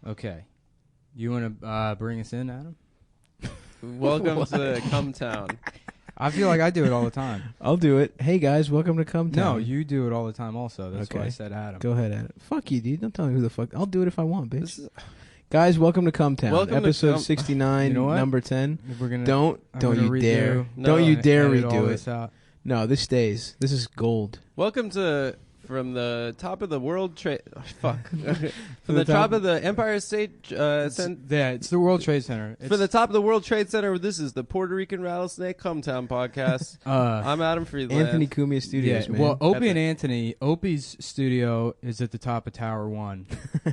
Okay. You want to bring us in, Adam? Welcome to Cumtown. I feel like I do it all the time. I'll do it. Hey guys, welcome to Cumtown. No, you do it all the time also. That's Okay. why I said Adam. Go ahead, Adam. Fuck you, dude. Don't tell me who the fuck. I'll do it if I want, bitch. Guys, welcome to Cumtown. Welcome to Episode 69, You know what? number 10. If we're gonna, Don't I'm you gonna dare. redo- No, Don't you dare edit all redo this it. out. No, this stays. This is gold. Welcome to from the top of the World Trade. Fuck. From the the top top- of the Empire State. It's the World Trade Center. For the top of the World Trade Center, this is the Puerto Rican Rattlesnake Cumtown podcast. I'm Adam Friedland. Anthony Cumia Studios, man. Well, Opie and Anthony, Opie's studio is at the top of Tower 1.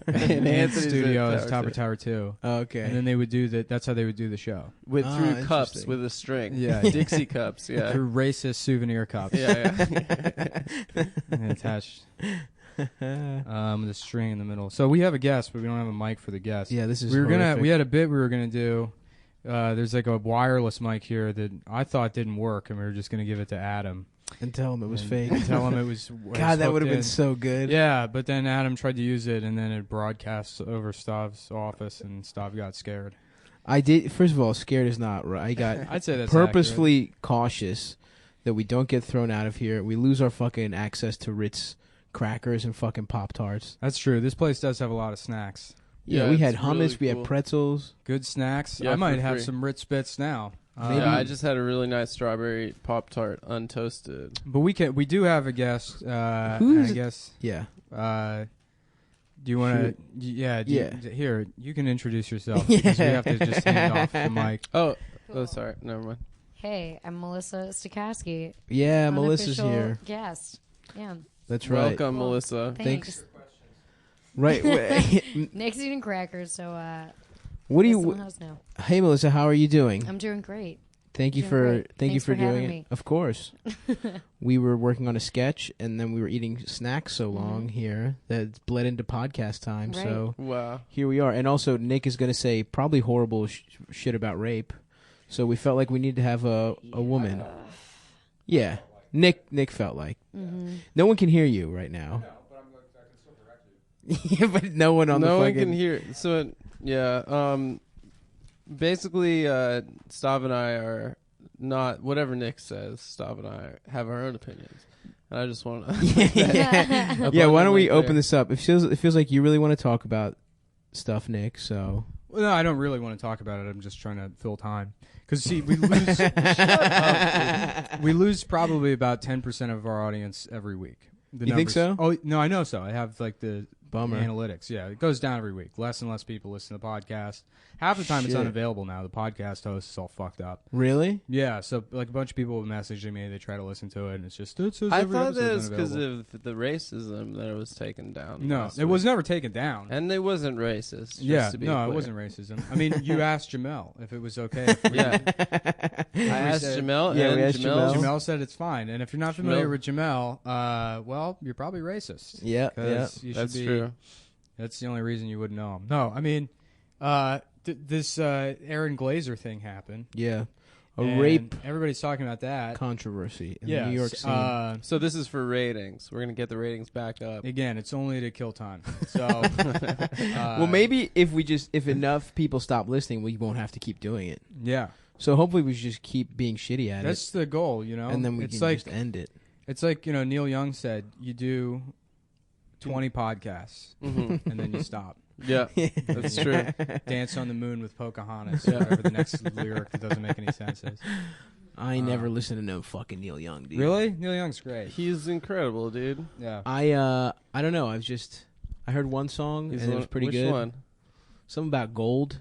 and Anthony's studio at is top of Tower 2. Oh, okay. And then they would do that. That's how they would do the show. with through cups interesting. with a string. Yeah. Dixie cups. Yeah. Through racist souvenir cups. Yeah. And attached with a string in the middle. So we have a guest, but we don't have a mic for the guest. Yeah, this is we horrific. had a bit we were gonna do. There's like a wireless mic here that I thought didn't work, and we were just gonna give it to Adam And tell him it was and fake. Tell him it was. God, that would have been in. so good. Yeah, but then Adam tried to use it, and then it broadcasts over Stav's office, and Stav got scared. I did. First of all, scared is not right. I got I'd say that's purposefully cautious that we don't get thrown out of here. We lose our fucking access to Ritz crackers and fucking Pop-Tarts. That's true. This place does have a lot of snacks. Yeah, Yeah, we had it's hummus, really we cool. had pretzels. Good snacks. Yeah, I might for have free. some Ritz Bits now. Maybe. Yeah, I just had a really nice strawberry Pop-Tart untoasted. But we do have a guest. Who and is I it? guess. Yeah. Do you want to? Yeah. Here, you can introduce yourself because we have to just hand off the mic. Oh, Cool. sorry. Never mind. Hey, I'm Melissa Stokowski. Yeah, Melissa's unofficial here. Guest. Yeah. That's right. Welcome, Well, Melissa. Thanks. Right. Nick's eating crackers, so What do someone you? else know. Hey, Melissa, how are you doing? I'm doing great. Thank you doing for great. thank you Thanks for for having doing it. me. Of course. We were working on a sketch, and then we were eating snacks so Mm-hmm. long here that it's bled into podcast time. Right. So Wow. here we are. And also, Nick is going to say probably horrible shit about rape. So we felt like we needed to have a woman. Yeah. Nick felt like. Mm-hmm. No one can hear you right now. Yeah, but no one on No the one fucking... can hear. So yeah. Basically, Stav and I are not whatever Nick says. Stav and I have our own opinions, and I just want to. Yeah, why don't we open this up? It feels like you really want to talk about stuff, Nick, so... Well, no, I don't really want to talk about it. I'm just trying to fill time. Because, see, we lose, we lose probably about 10% of our audience every week. The You think so? Oh, no, I know so. I have, like, the Bummer. analytics. Yeah, it goes down every week. Less and less people listen to the podcast. Half the time it's Shit. unavailable now. The podcast host is all fucked up. Really? Yeah, so, like, a bunch of people messaging me. They try to listen to it, and it's just... I every thought that episode's was because unavailable. of the racism that it was taken down. No, last it was week. never taken down. And it wasn't racist. Just Yeah, to be no, clear. it wasn't racism. I mean, you asked Jamel if it was okay. If we, Yeah, I asked said- Jamel, Yeah, and we asked Jamel. Jamel said it's fine. And if you're not familiar with Jamel, well, you're probably racist. Yeah, 'Cause you should That's be- true. That's the only reason you wouldn't know him. No, I mean, this Aaron Glazer thing happened. yeah. A and rape Everybody's talking about that. controversy in Yeah, the New York scene. So this is for ratings. We're gonna get the ratings back up. Again, it's only to kill time. So, Well, maybe if enough people stop listening, we won't have to keep doing it. yeah, So hopefully we should just keep being shitty at that's the goal. You know, it, and then we it's can like just end it. it's like Neil Young said, you do 20 podcasts Mhm. and then you stop. Yeah, that's true. Dance on the Moon with Pocahontas, or whatever the next lyric that doesn't make any sense is. I never listened to no fucking Neil Young, dude. Really? Neil Young's great. He's incredible, dude. Yeah. I don't know. I heard one song He's and it was pretty which good. one? Something about gold.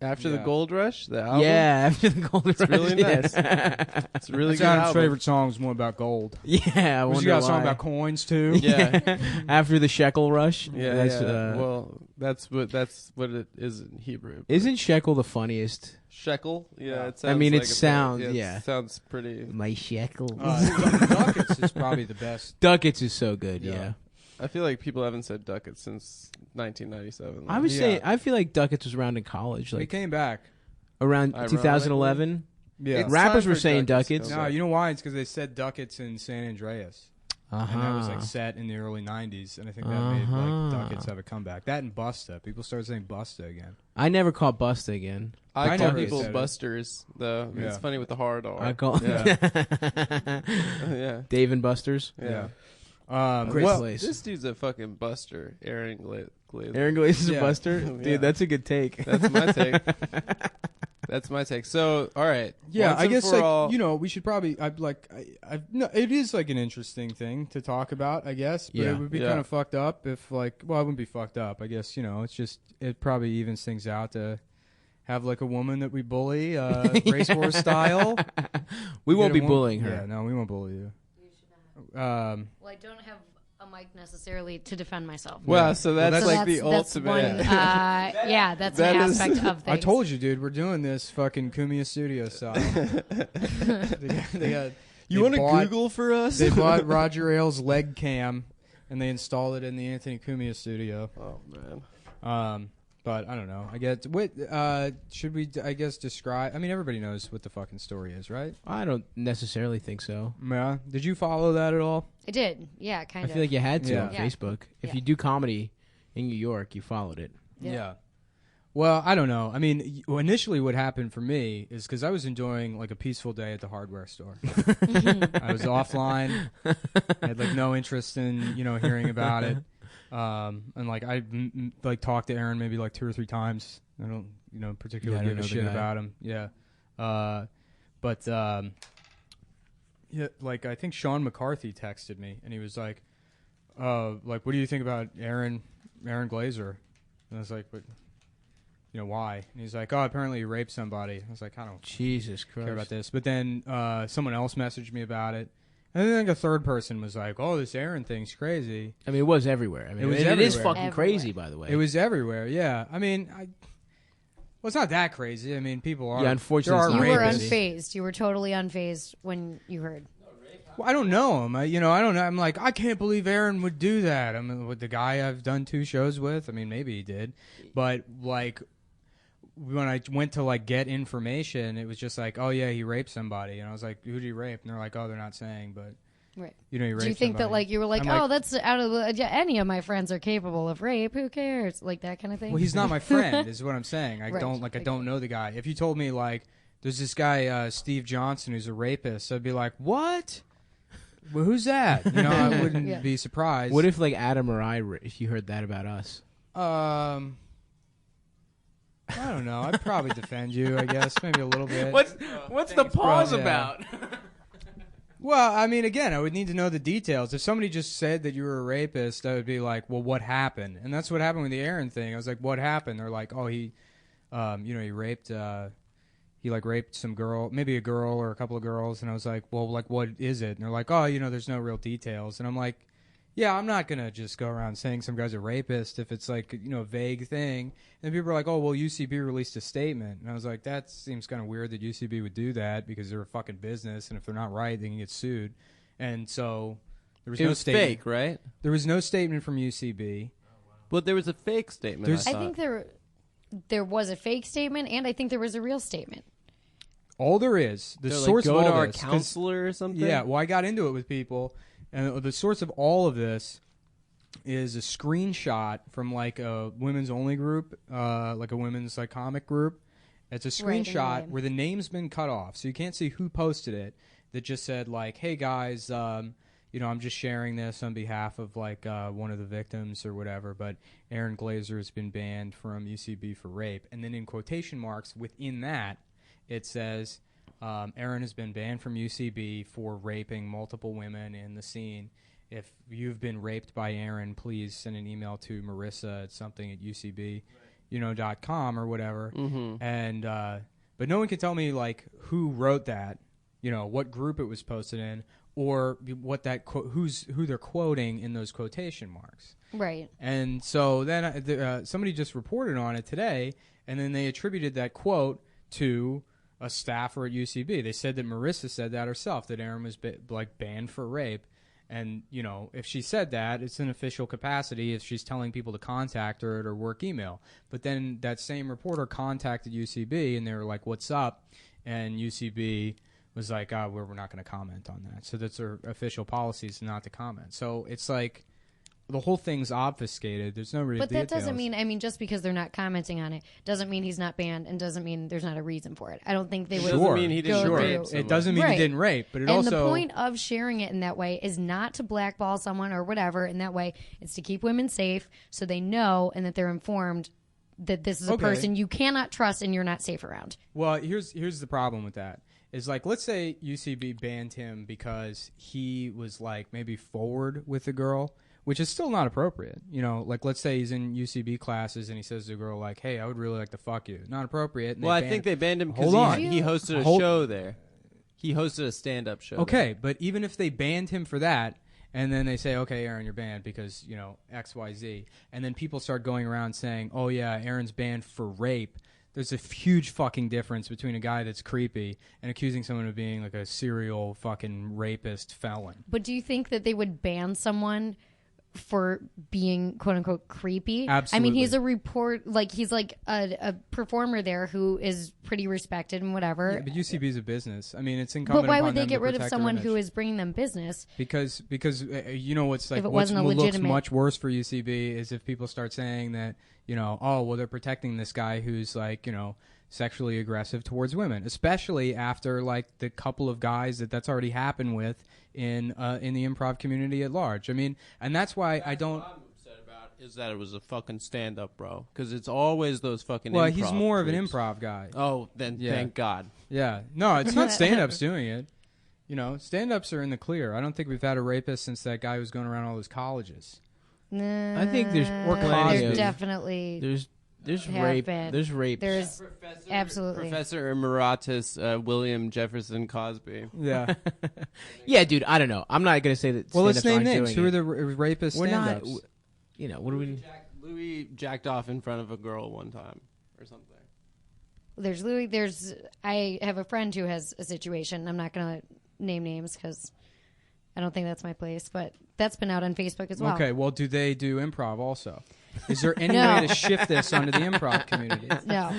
After the Yeah. Gold Rush, the album. Yeah, after the gold rush. really nice. Yeah. It's a really That's good Adam's album. favorite song is more about gold. Yeah, I Was wonder you got a song why. about coins too? Yeah, After the shekel rush. yeah, That's, yeah. Well, that's what it is in Hebrew. isn't shekel the funniest? Shekel? Yeah, it sounds. I mean, like it a- sounds- It yeah. sounds pretty. My shekel. Ducats is probably the best. Ducats is so good. Yeah. Yeah. I feel like people haven't said ducats since 1997. I was Yeah. saying, I feel like Ducats was around in college, He like came back. around Ironically. 2011. Yeah. It's Rappers time were for saying ducats to ducats. come No, back. you know why? It's because they said ducats in San Andreas. And that was like set in the early 90s, and I think that made like Ducats have a comeback. That and Busta. People started saying Busta again. I never called Busta again. I call never people said it. Busters, though. Yeah. It's funny with the hard R. I call Yeah. Dave and Buster's. Yeah. Great Well, place. this dude's a fucking buster, Aaron Glazer. Aaron Glaze is Yeah. a Buster? Dude, Yeah. that's a good take. That's my take. That's my take. So, all right. Yeah, Once I and guess for like all- we should probably. No, it is like an interesting thing to talk about. I guess, but Yeah. it would be Yeah. kind of fucked up if like. Well, it wouldn't be fucked up. I guess it's just it probably evens things out to have like a woman that we bully, racehorse style. We won't Get be a wo- bullying her. Yeah, no, we won't bully you. Well, I don't have a mic necessarily to defend myself. Wow, so that's So like the that's ultimate. one, that's That an is- aspect of things. I told you, dude. We're doing this fucking Kumia Studio style. they You want to bought- Google for us? They bought Roger Ailes' leg cam, and they installed it in the Anthony Cumia studio. Oh, man. But I don't know. I guess should we? I guess describe. I mean, everybody knows what the fucking story is, right? I don't necessarily think so. Yeah. Did you follow that at all? I did. Yeah, kind I of. feel like you had to Yeah. on Yeah. Facebook. If Yeah. you do comedy in New York, you followed it. Yeah. Well, I don't know. I mean, initially what happened for me is because I was enjoying like a peaceful day at the hardware store. I was offline. I had like no interest in hearing about it. And like I like talked to Aaron maybe like 2 or 3 times. I don't particularly Yeah, I don't give a know the shit guy. about him. Yeah. But yeah, like I think Sean McCarthy texted me and he was like what do you think about Aaron Glazer? And I was like, but why? And he's like, oh, apparently he raped somebody. I was like, I don't Jesus Christ. care about this. But then someone else messaged me about it. And then a third person was like, oh, this Aaron thing's crazy. I mean, it was everywhere. I mean, It was it is everywhere. fucking Everywhere. crazy, by the way. It was everywhere, yeah. I mean, well, it's not that crazy. I mean, people are. Yeah, unfortunately, there it's are not You were rapists. unfazed. You were totally unfazed when you heard. Well, I don't know him. I don't know. I'm like, I can't believe Aaron would do that. I mean, with the guy I've done 2 shows with, I mean, maybe he did. But, like, when I went to, like, get information, it was just like, oh, yeah, he raped somebody. And I was like, who did he rape? And they're like, oh, they're not saying, but, Right. he raped Do you think that somebody. like you were like, I'm oh, that's out of any of my friends are capable of rape? Who cares? Like that kind of thing. Well, he's not my friend, is what I'm saying. I Right. I don't know the guy. If you told me like there's this guy Steve Johnson who's a rapist, I'd be like, what? Well, who's that? I wouldn't Yeah. be surprised. What if like Adam or I, if you heard that about us? I don't know. I'd probably defend you. I guess maybe a little bit. What's the pause yeah. about? Well, I mean, again, I would need to know the details. If somebody just said that you were a rapist, I would be like, well, what happened? And that's what happened with the Aaron thing. I was like, what happened? They're like, oh, he raped, raped some girl, maybe a girl or a couple of girls. And I was like, well, like, what is it? And they're like, oh, there's no real details. And I'm like, yeah, I'm not going to just go around saying some guy's a rapist if it's like, a vague thing. And people are like, oh, well, UCB released a statement. And I was like, that seems kind of weird that UCB would do that because they're a fucking business. And if they're not right, they can get sued. And so there was It no was statement. fake, right? There was no statement from UCB. But there was a fake statement. There's- I think there was a fake statement, and I think there was a real statement. All there is, the They're like, source go of to all our this, 'cause- counselor or something. Yeah, well, I got into it with people, and the source of all of this is a screenshot from like a women's only group, like a women's like comic group. It's a Right, screenshot right. where the name's been cut off, so you can't see who posted it. That just said like, "Hey guys, I'm just sharing this on behalf of like one of the victims or whatever." But Aaron Glazer has been banned from UCB for rape, and then in quotation marks within that, it says. Aaron has been banned from UCB for raping multiple women in the scene. If you've been raped by Aaron, please send an email to Marissa at something at UCB, .com or whatever. Mm-hmm. And but no one can tell me like who wrote that, what group it was posted in, or what that who they're quoting in those quotation marks. Right. And so then somebody just reported on it today, and then they attributed that quote to a staffer at UCB. They said that Marissa said that herself, that Aaron was banned for rape. And, if she said that, it's an official capacity if she's telling people to contact her at her work email. But then that same reporter contacted UCB, and they were like, what's up? And UCB was like, oh, we're not going to comment on that. So that's their official policy is not to comment. So it's like the whole thing's obfuscated. There's no real But that details. doesn't mean, I mean, just because they're not commenting on it doesn't mean he's not banned and doesn't mean there's not a reason for it. I don't think they would. Doesn't mean he didn't go rape through- It doesn't mean Right. he didn't rape, but it and also... the point of sharing it in that way is not to blackball someone or whatever in that way. It's to keep women safe so they know and that they're informed that this is a Okay. person you cannot trust and you're not safe around. Well, here's the problem with that. Is like, let's say UCB banned him because he was like maybe forward with a girl, which is still not appropriate. You know, like let's say he's in UCB classes and he says to a girl like, "Hey, I would really like to fuck you." Not appropriate. And Well, I think they banned him Hold on. because he hosted a Hold- show there. He hosted a stand-up show. Okay, but even if they banned him for that, and then they say, "Okay, Aaron, you're banned because you know XYZ," and then people start going around saying, "Oh yeah, Aaron's banned for rape." There's a huge fucking difference between a guy that's creepy and accusing someone of being like a serial fucking rapist felon. But do you think that they would ban someone for being quote unquote creepy? I Absolutely. mean, he's a report, like he's like a performer there who is pretty respected and whatever. Yeah, but UCB is a business. I mean, it's incumbent But why upon would they them get to rid of protect their someone image. who is bringing them business? Because you know what's like If it what wasn't a looks legitimate- much worse for UCB is if people start saying that, you know, oh well, they're protecting this guy who's like, you know, sexually aggressive towards women, especially after like the couple of guys that's already happened with in the improv community at large. I mean, and that's why I don't. What I'm upset about is that it was a fucking stand-up, bro. Because it's always those fucking. Well, improv he's more of an creeps. improv guy. Oh, then Yeah. thank God. Yeah, no, it's not stand-ups doing it. You know, stand-ups are in the clear. I don't think we've had a rapist since that guy was going around all those colleges. Nah, I think there's plenty there's of- definitely There's have rape. been. There's rape. there's absolutely. Professor Emeritus William Jefferson Cosby. Yeah. Yeah, dude. I don't know. I'm not gonna say that. Well, let's stand-ups name aren't names. doing Who are it. the rapist We're not. stand-ups? You know what do we? Louis jacked off in front of a girl one time or something. There's Louis. There's I have a friend who has a situation. I'm not gonna name names because I don't think that's my place. But that's been out on Facebook as well. Okay, well, do they do improv also? Is there any No. way to shift this onto the improv community? No.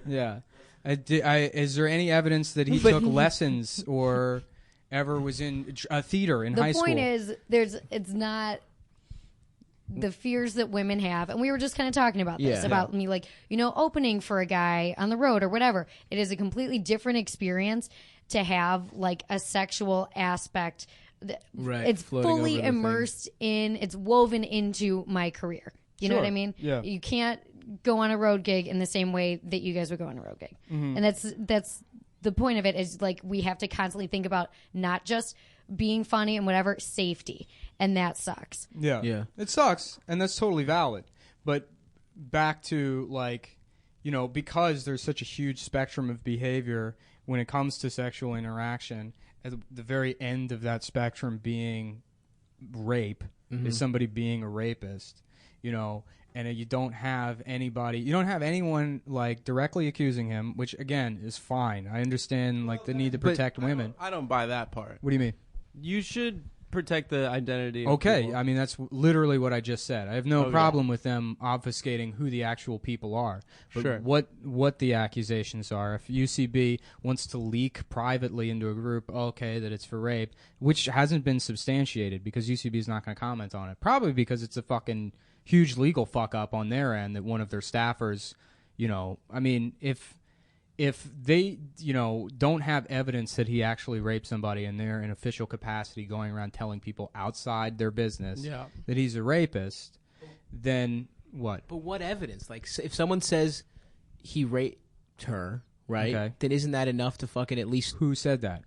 Yeah. Is there any evidence that he took lessons or ever was in theater in The high school? point is, it's not the fears that women have, and we were just kind of talking about this Yeah. about me, like opening for a guy on the road or whatever. It is a completely different experience to have like a sexual aspect. Right, It's floating over fully the thing. immersed in. It's woven into my career. You know what I Sure. mean? Yeah. You can't go on a road gig in the same way that you guys would go on a road gig, Mm-hmm. and that's the point of it. Is like we have to constantly think about not just being funny and whatever, safety, and that sucks. Yeah. Yeah. It sucks, and that's totally valid. But back to, like, you know, because there's such a huge spectrum of behavior when it comes to sexual interaction, at the very end of that spectrum being rape is somebody being a rapist, you know, and you don't have anyone, like, directly accusing him, which, again, is fine. I understand, like, the need to protect women. I don't buy that part. What do you mean? You should protect the identity. Of Okay, people. I mean, that's literally what I just said. I have no Okay. problem with them obfuscating who the actual people are. But Sure. what the accusations are. If UCB wants to leak privately into a group, okay, that it's for rape, which hasn't been substantiated because UCB is not going to comment on it. Probably because it's a fucking huge legal fuck up on their end that one of their staffers, you know, I mean, if they, you know, don't have evidence that he actually raped somebody and they're in official capacity going around telling people outside their business Yeah. that he's a rapist, then what? But what evidence? Like, if someone says he raped her, right? Okay. Then isn't that enough to fucking at least? Who said that?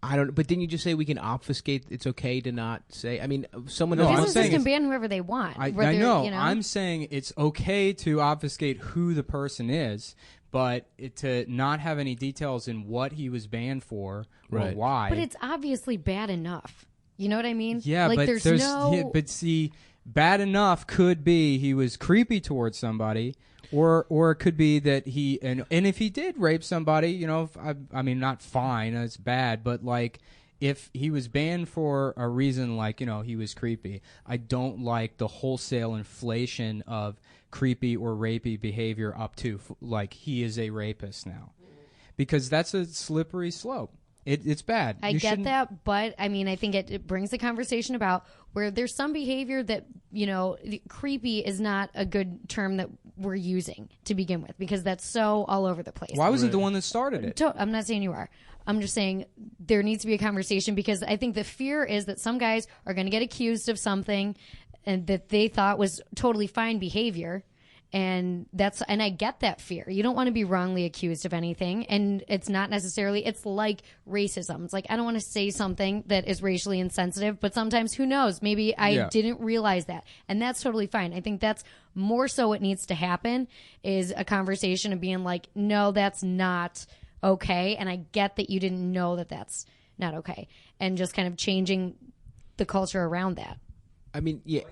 I don't. But didn't you just say we can obfuscate? It's okay to not say. I mean, someone. No, that I'm Businesses saying can it's- ban whoever they want. I whether, know. You know. I'm saying it's okay to obfuscate who the person is, but to not have any details in what he was banned for or Right. why. But it's obviously bad enough. You know what I mean? Yeah, like, but there's no. yeah, but see, bad enough could be he was creepy towards somebody, or it could be that he and if he did rape somebody, you know, I mean, not fine, it's bad, but like if he was banned for a reason like, you know, he was creepy, I don't like the wholesale inflation of creepy or rapey behavior up to like he is a rapist now, because that's a slippery slope. It's bad. I get that, but I mean, I think it brings the conversation about where there's some behavior that, creepy is not a good term that we're using to begin with, because that's so all over the place. Why was he the one that started it? I'm not saying you are. I'm just saying there needs to be a conversation, because I think the fear is that some guys are going to get accused of something and that they thought was totally fine behavior. And I get that fear. You don't want to be wrongly accused of anything. And it's not necessarily, it's like racism. It's like, I don't want to say something that is racially insensitive, but sometimes who knows? Maybe I didn't realize that. And that's totally fine. I think that's more so what needs to happen, is a conversation of being like, no, that's not okay. And I get that you didn't know that that's not okay. And just kind of changing the culture around that. I mean, yeah.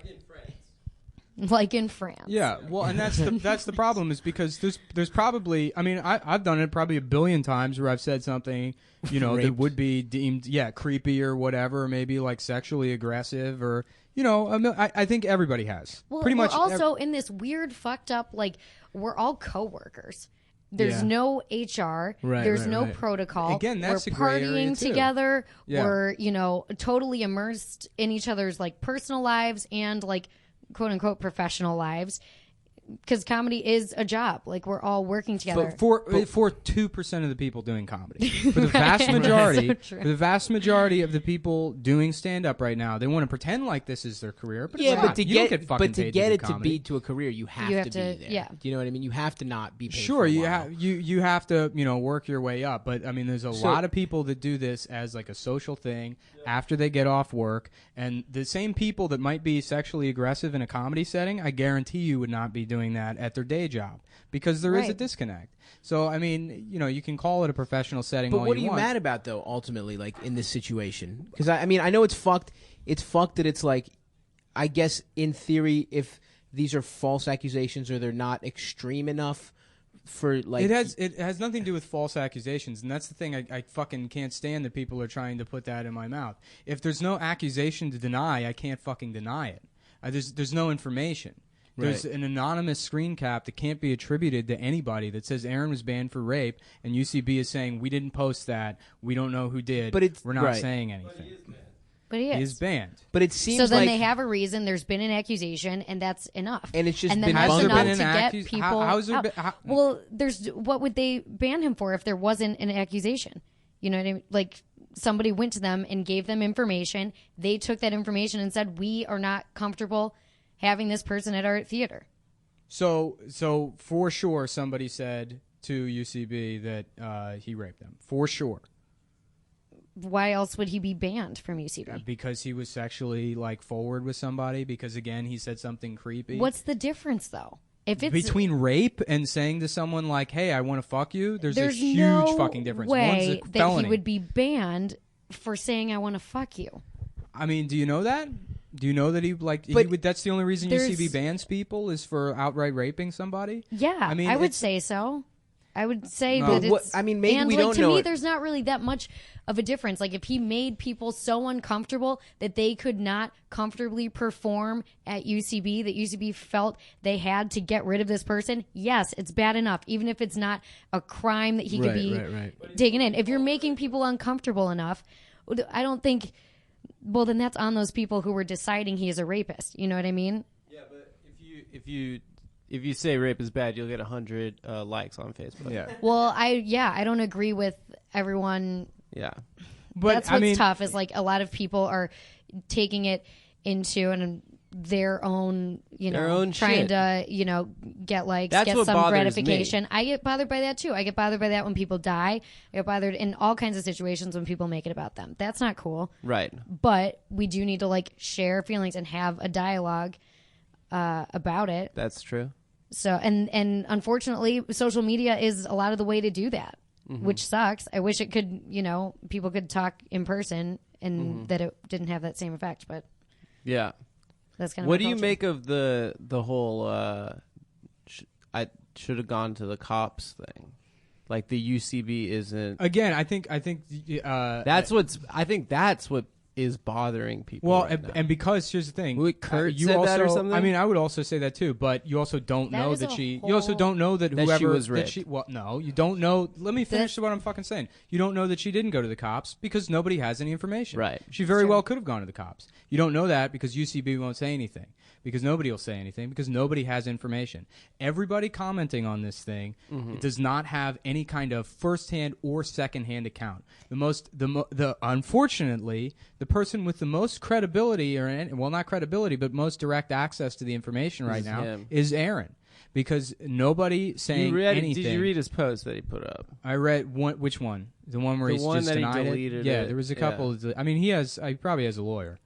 Like in France. Yeah, well, and that's the problem, is because there's probably, I mean, I've done it probably a billion times where I've said something, that would be deemed, creepy or whatever, maybe like sexually aggressive, or, I think everybody has. Well, pretty much. We're also in this weird, fucked up, like, we're all coworkers. There's no HR. There's no protocol. Again, that's we're a gray area partying too. together. Yeah. We're, totally immersed in each other's, like, personal lives and, like, quote unquote professional lives, because comedy is a job. Like, we're all working together. But for 2% of the people doing comedy, for the vast majority, So for the vast majority of the people doing stand up right now, they want to pretend like this is their career. But it's Yeah, not. but to You don't get fucking to paid get do it to comedy. be to a career, you have to be there. yeah. Do you know what I mean? You have to not be paid. Sure, for a you while. have you have to work your way up, but I mean, there's a lot of people that do this as like a social thing after they get off work, and the same people that might be sexually aggressive in a comedy setting, I guarantee you would not be doing that at their day job, because there is a Right. disconnect. So I mean, you can call it a professional setting. But all what are you you want. mad about, though, ultimately, like, in this situation? Because, I mean, I know it's fucked. It's fucked that it's like, I guess, in theory, if these are false accusations or they're not extreme enough for, like... It has nothing to do with false accusations, and that's the thing. I fucking can't stand that people are trying to put that in my mouth. If there's no accusation to deny, I can't fucking deny it. There's no information. There's an anonymous screen cap that can't be attributed to anybody that says Aaron was banned for rape, and UCB is saying, we didn't post that, we don't know who did, But we're not saying anything. But he is. He is banned. But it seems So then like... they have a reason. There's been an accusation, and that's enough. And it's just and then been that's bungled. enough Has to there been get an people how's there out. been- Well, what would they ban him for if there wasn't an accusation? You know what I mean? Like, somebody went to them and gave them information. They took that information and said, we are not comfortable having this person at our theater. So for sure, somebody said to UCB that he raped them. For sure. Why else would he be banned from UCB? Because he was sexually forward with somebody. Because again, he said something creepy. What's the difference, though? If it's between rape and saying to someone like, "Hey, I want to fuck you," there's a huge no fucking difference. way One's a that felony. he would be banned for saying "I want to fuck you." I mean, do you know that? Do you know that he would? That's the only reason there's- UCB bans people is for outright raping somebody. Yeah, I mean, I would it's- say so. I would say No. that But what- it's. I mean, maybe and we like, don't to know me, it. there's not really that much of a difference. Like, if he made people so uncomfortable that they could not comfortably perform at UCB, that UCB felt they had to get rid of this person, yes, it's bad enough. Even if it's not a crime that he could be taken in. If you're making people uncomfortable enough, I don't think. Well, then that's on those people who were deciding he is a rapist. You know what I mean? Yeah, but if you say rape is bad, you'll get 100 likes on Facebook. Yeah. Well, I don't agree with everyone. Yeah. But That's I what's mean, tough is like a lot of people are taking it into their own, Their own trying shit. to, get likes, That's get what some bothers gratification. me. I get bothered by that too. I get bothered by that when people die. I get bothered in all kinds of situations when people make it about them. That's not cool. Right. But we do need to share feelings and have a dialogue about it. That's true. So and unfortunately, social media is a lot of the way to do that, which sucks. I wish it could, people could talk in person and that it didn't have that same effect. But Yeah. that's kind of What our do you culture. make of the whole I should have gone to the cops thing? Like the UCB isn't. again, I think I think that's what is bothering people. Well, right now. and because here's the thing, Wait, Kurt you said also, that or something? I mean, I would also say that too, but you also don't That know is that a she. You also whole- don't know that That she whoever was raped. she. Well, no, you don't know. Let me finish what I'm fucking saying. You don't know that she didn't go to the cops because nobody has any information. Right. She very well could have gone to the cops. You don't know that because UCB won't say anything. Because nobody will say anything because nobody has information. Everybody commenting on this thing it does not have any kind of first-hand or second-hand account. Unfortunately, the person with the most credibility not credibility, but most direct access to the information right now him. is Aaron. Because nobody saying anything. Did you read his post that he put up? I read which one? The one where The he's one just that he denied deleted it. Yeah, it. there was a Yeah. couple. I mean, he probably has a lawyer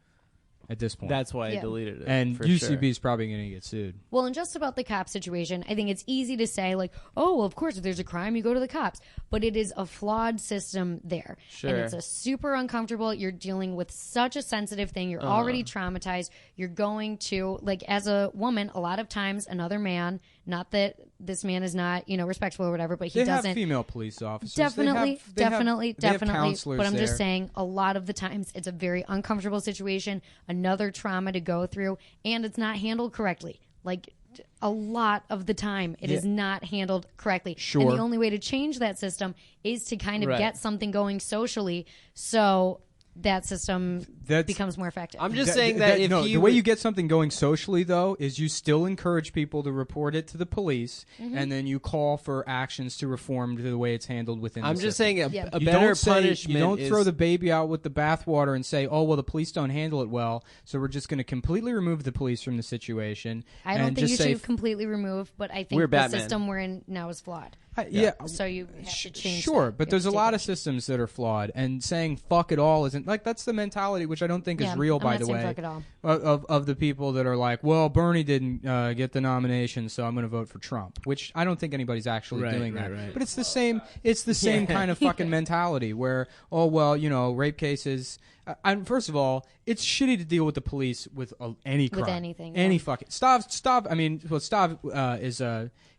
at this point. That's why Yeah. he deleted it. and for UCB sure. is probably going to get sued. Well, and just about the cop situation, I think it's easy to say, like, oh, well, of course, if there's a crime, you go to the cops. But it is a flawed system there. Sure. And it's a super uncomfortable. You're dealing with such a sensitive thing. You're already traumatized. You're going to, like, as a woman, a lot of times another man, not that this man is not, respectful or whatever, but he They doesn't. have female police officers. Definitely. They have counselors But I'm there. just saying, a lot of the times, it's a very uncomfortable situation, another trauma to go through, and it's not handled correctly. Like, a lot of the time, it is not handled correctly. Sure. And the only way to change that system is to kind of Right. get something going socially, so that system becomes more effective. I'm just saying that if no, he the way would- you get something going socially, though, is you still encourage people to report it to the police, Mm-hmm. and then you call for actions to reform to the way it's handled within. I'm the just system. saying Yeah. a You better don't say- punishment. You don't is, throw the baby out with the bathwater and say, "Oh, well, the police don't handle it well, so we're just going to completely remove the police from the situation." I don't and think just you say, should completely remove, but I think We're the Batman. system we're in now is flawed. Yeah. So you have to change Sure, that. but You there's a have to lot take of systems that are flawed, and saying "fuck it all" isn't like that's the mentality, which I don't think Yeah, is real. I'm By not the saying way, fuck it all. of the people that are like, "Well, Bernie didn't get the nomination, so I'm going to vote for Trump," which I don't think anybody's actually Right, doing right, that. right. But it's the same. It's the same kind of fucking mentality where, oh well, rape cases. First of all, it's shitty to deal with the police with any crime, anything, any yeah. fucking Stav. I mean, well, Stav is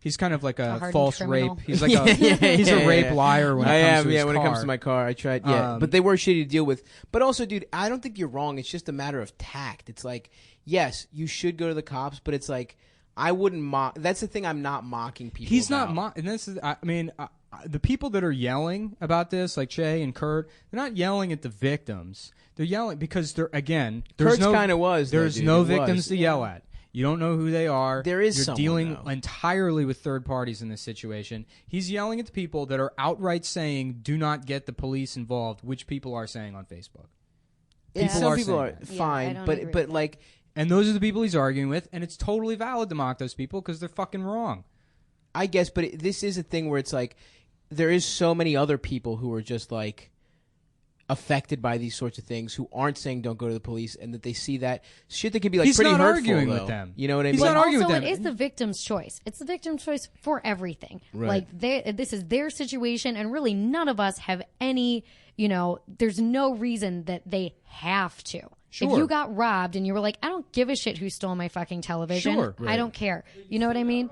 he's kind of like a hardened false criminal. rape. He's like he's a rape liar when it I comes am, to his when it comes car. to my car. I tried, but they were shitty to deal with. But also, dude, I don't think you're wrong. It's just a matter of tact. It's like, yes, you should go to the cops, but it's like, I wouldn't mock. That's the thing. I'm not mocking people. He's about. not, and this is, I mean, the people that are yelling about this, like Che and Kurt, they're not yelling at the victims. They're yelling because there's Kurt's no, kinda was, though, there's dude. no It victims was. to yell at. You don't know who they are. There is You're someone, dealing though. entirely with third parties in this situation. He's yelling at the people that are outright saying, "Do not get the police involved," which people are saying on Facebook. And People some are people saying are that. Yeah, I fine, don't but agree but with like, And those are the people he's arguing with, and it's totally valid to mock those people because they're fucking wrong. I guess, but this is a thing where it's like, there is so many other people who are just like affected by these sorts of things who aren't saying don't go to the police, and that they see that shit that can be like He's pretty not hurtful, arguing though. with them. You know what I He's mean? not But arguing also, with it them. is the victim's choice. It's the victim's choice for everything. Right. Like this is their situation, and really none of us have any. There's no reason that they have to. Sure. If you got robbed and you were like, I don't give a shit who stole my fucking television. Sure. I don't care. You know what I mean?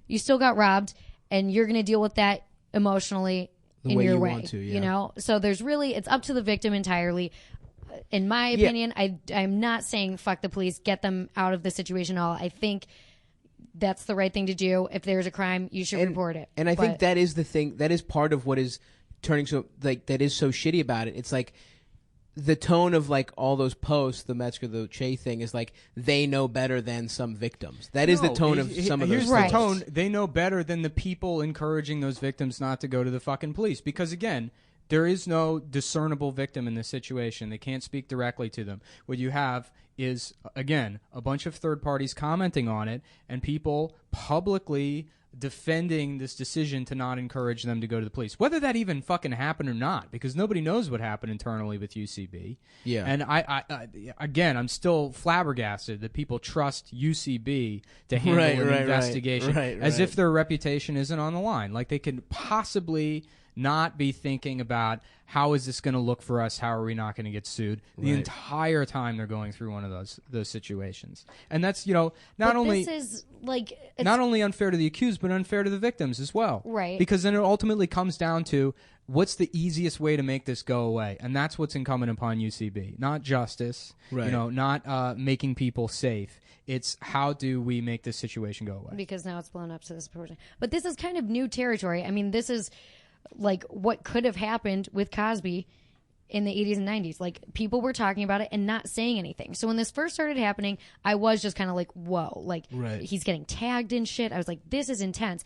You still got robbed, and you're going to deal with that emotionally in way your you way. want to, yeah. You know. So there's really it's up to the victim entirely. In my Yeah. opinion, I'm not saying fuck the police, get them out of the situation at all. I think that's the right thing to do. If there's a crime, you should report it. And I think But- that is the thing. That is part of what is turning so like that is so shitty about it. It's like the tone of like all those posts, the Metzger, the Che thing is like they know better than some victims. That is the No, tone of some of those. Here's Right. the tone. They know better than the people encouraging those victims not to go to the fucking police. Because, again, there is no discernible victim in this situation. They can't speak directly to them. What you have is, again, a bunch of third parties commenting on it and people publicly defending this decision to not encourage them to go to the police. Whether that even fucking happened or not, because nobody knows what happened internally with UCB. Yeah. And again, I'm still flabbergasted that people trust UCB to handle an investigation right, as right. if their reputation isn't on the line. Like they could possibly not be thinking about how is this going to look for us? How are we not going to get sued? The entire time they're going through one of those situations. And that's, not only this is like not only unfair to the accused, but unfair to the victims as well. Right. Because then it ultimately comes down to what's the easiest way to make this go away? And that's what's incumbent upon UCB. Not justice, Right. not making people safe. It's how do we make this situation go away? because now it's blown up to this proportion. But this is kind of new territory. I mean, this is like what could have happened with Cosby in the 80s and 90s. Like, people were talking about it and not saying anything. So when this first started happening, I was just kind of like, whoa, like he's getting tagged and shit. I was like, this is intense.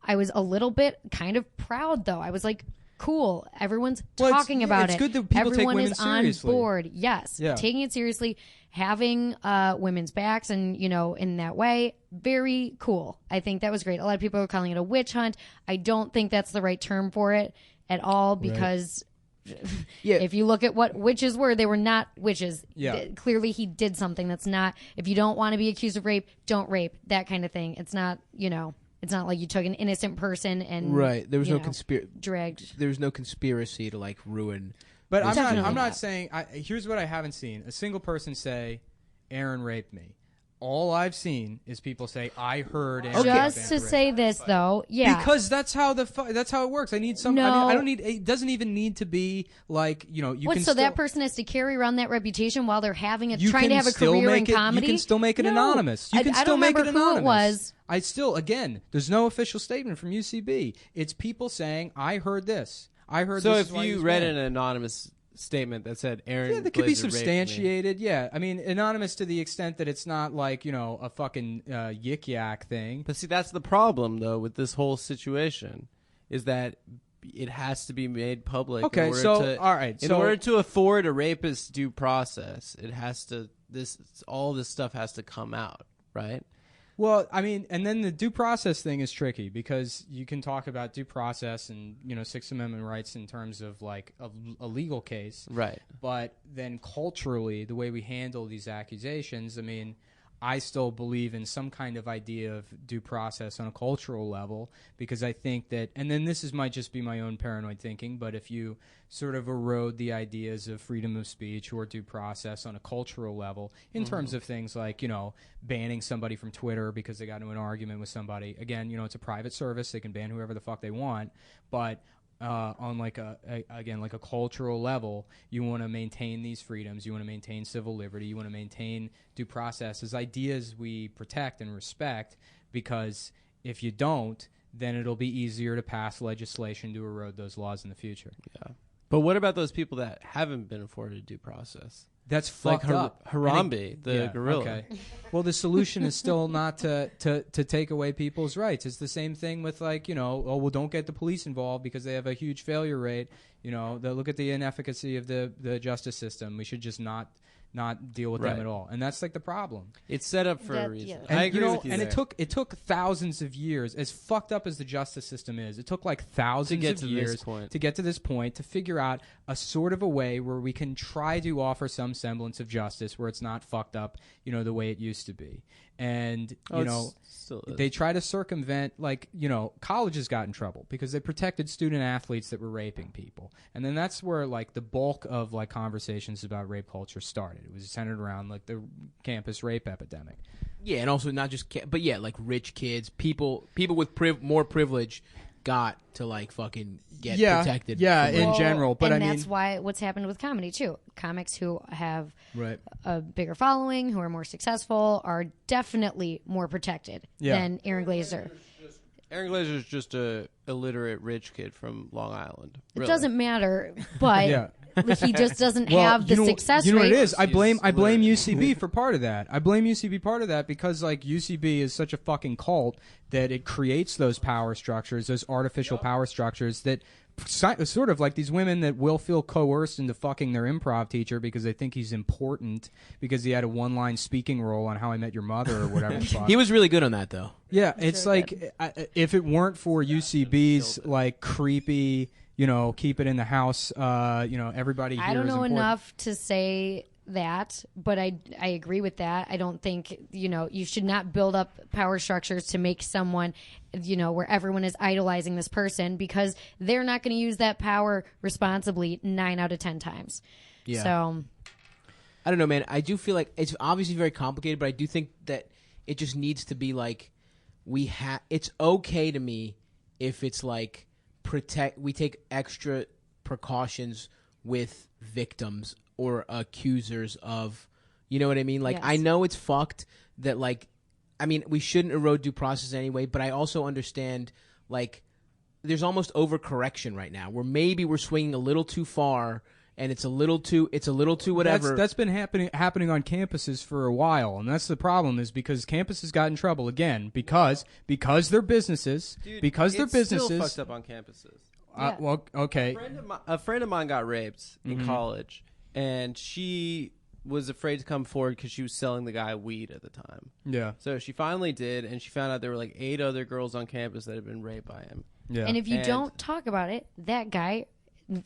I was a little bit kind of proud, though. I was like, cool, everyone's talking about it's it. Good that people Everyone take women is seriously. on board. Yes, Yeah. taking it seriously, having women's backs, and in that way, very cool. I think that was great. A lot of people are calling it a witch hunt. I don't think that's the right term for it at all, because if you look at what witches were, they were not witches. Yeah. Clearly, he did something that's not. If you don't want to be accused of rape, don't rape. That kind of thing. It's not. It's not like you took an innocent person and There was no dragged. There was no conspiracy to like ruin. But I'm Definitely not not. saying. Here's what I haven't seen: a single person say, "Aaron raped me." All I've seen is people say, "I heard." Aaron Just to raped me." say this, though, yeah, Because that's how that's how it works. I need some. No. I don't need. It doesn't even need to be like you What, can. so still, that person has to carry around that reputation while they're having you trying can to have a still career in make it- comedy? You can still make it No. anonymous. You can I still don't make it remember anonymous. who it was. I still, again, there's no official statement from UCB. It's people saying, "I heard this. I heard." So this if is why he you was read bad." an anonymous statement that said Aaron, Yeah, that could be Glazer raped me. substantiated. Yeah, I mean, anonymous to the extent that it's not like a fucking yik yak thing. But see, that's the problem though with this whole situation, is that it has to be made public. Okay, in order so, to, all right, in so- order to afford a rapist due process, it has to all this stuff has to come out, right? Well, I mean, and then the due process thing is tricky because you can talk about due process and Sixth Amendment rights in terms of like a legal case, Right. but then culturally, the way we handle these accusations, I mean, I still believe in some kind of idea of due process on a cultural level because I think that, and then might just be my own paranoid thinking, but if you sort of erode the ideas of freedom of speech or due process on a cultural level in terms of things like, banning somebody from Twitter because they got into an argument with somebody, again, it's a private service. They can ban whoever the fuck they want, but on like a cultural level, you want to maintain these freedoms, you want to maintain civil liberty, you want to maintain due process as ideas we protect and respect, because if you don't, then it'll be easier to pass legislation to erode those laws in the future. Yeah. But what about those people that haven't been afforded due process? That's fucked up. Harambe, the Yeah, gorilla. Okay. Well, the solution is still not to take away people's rights. It's the same thing with don't get the police involved because they have a huge failure rate. Look at the inefficacy of the justice system. We should just not deal with them Right. at all. And that's like the problem. It's set up for a That- reason. yeah. And, I agree with you and there. it took thousands of years, as fucked up as the justice system is, it took like thousands get of to this years point. to get to this point to figure out a sort of a way where we can try to offer some semblance of justice where it's not fucked up, the way it used to be. And, Still is. they try to circumvent, colleges got in trouble because they protected student athletes that were raping people. And then that's where, the bulk of, conversations about rape culture started. It was centered around, the campus rape epidemic. Yeah, and also not just but yeah, like rich kids, people with more privilege got to fucking get protected. Yeah, from in rape. general. But and I mean, that's why what's happened with comedy too. Comics who have right. a bigger following, who are more successful, are definitely more protected than Aaron Glazer. Aaron Glazer is just a illiterate rich kid from Long Island. It Really. doesn't matter, but Yeah. he just doesn't have the success You know what rate. it is? I blame He's UCB for part of that. I blame UCB part of that because UCB is such a fucking cult that it creates those power structures, those artificial power structures that sort of like these women that will feel coerced into fucking their improv teacher because they think he's important because he had a one-line speaking role on How I Met Your Mother or whatever the fuck. He was really good on that though. Yeah, it's like if it weren't for UCB's creepy, keep it in the house, everybody here I don't is know important. enough to say that, but I agree with that. I don't think, you should not build up power structures to make someone, where everyone is idolizing this person, because they're not going to use that power responsibly 9 out of 10 times. Yeah. So I don't know, man. I do feel like it's obviously very complicated, but I do think that it just needs to be like it's okay to me if it's like we take extra precautions with victims or accusers of, you know what I mean? Like, Yes. I know it's fucked that, like, I mean, we shouldn't erode due process anyway, but I also understand, like, there's almost overcorrection right now where maybe we're swinging a little too far and it's a little too whatever. That's been happening on campuses for a while, and that's the problem, is because campuses got in trouble again because they're businesses. Dude, because they're it's businesses. still fucked up on campuses. Yeah. Well, okay. A friend of mine got raped in college, and she was afraid to come forward because she was selling the guy weed at the time. Yeah. So she finally did, and she found out there were like 8 other girls on campus that had been raped by him. Yeah. And if you don't talk about it, that guy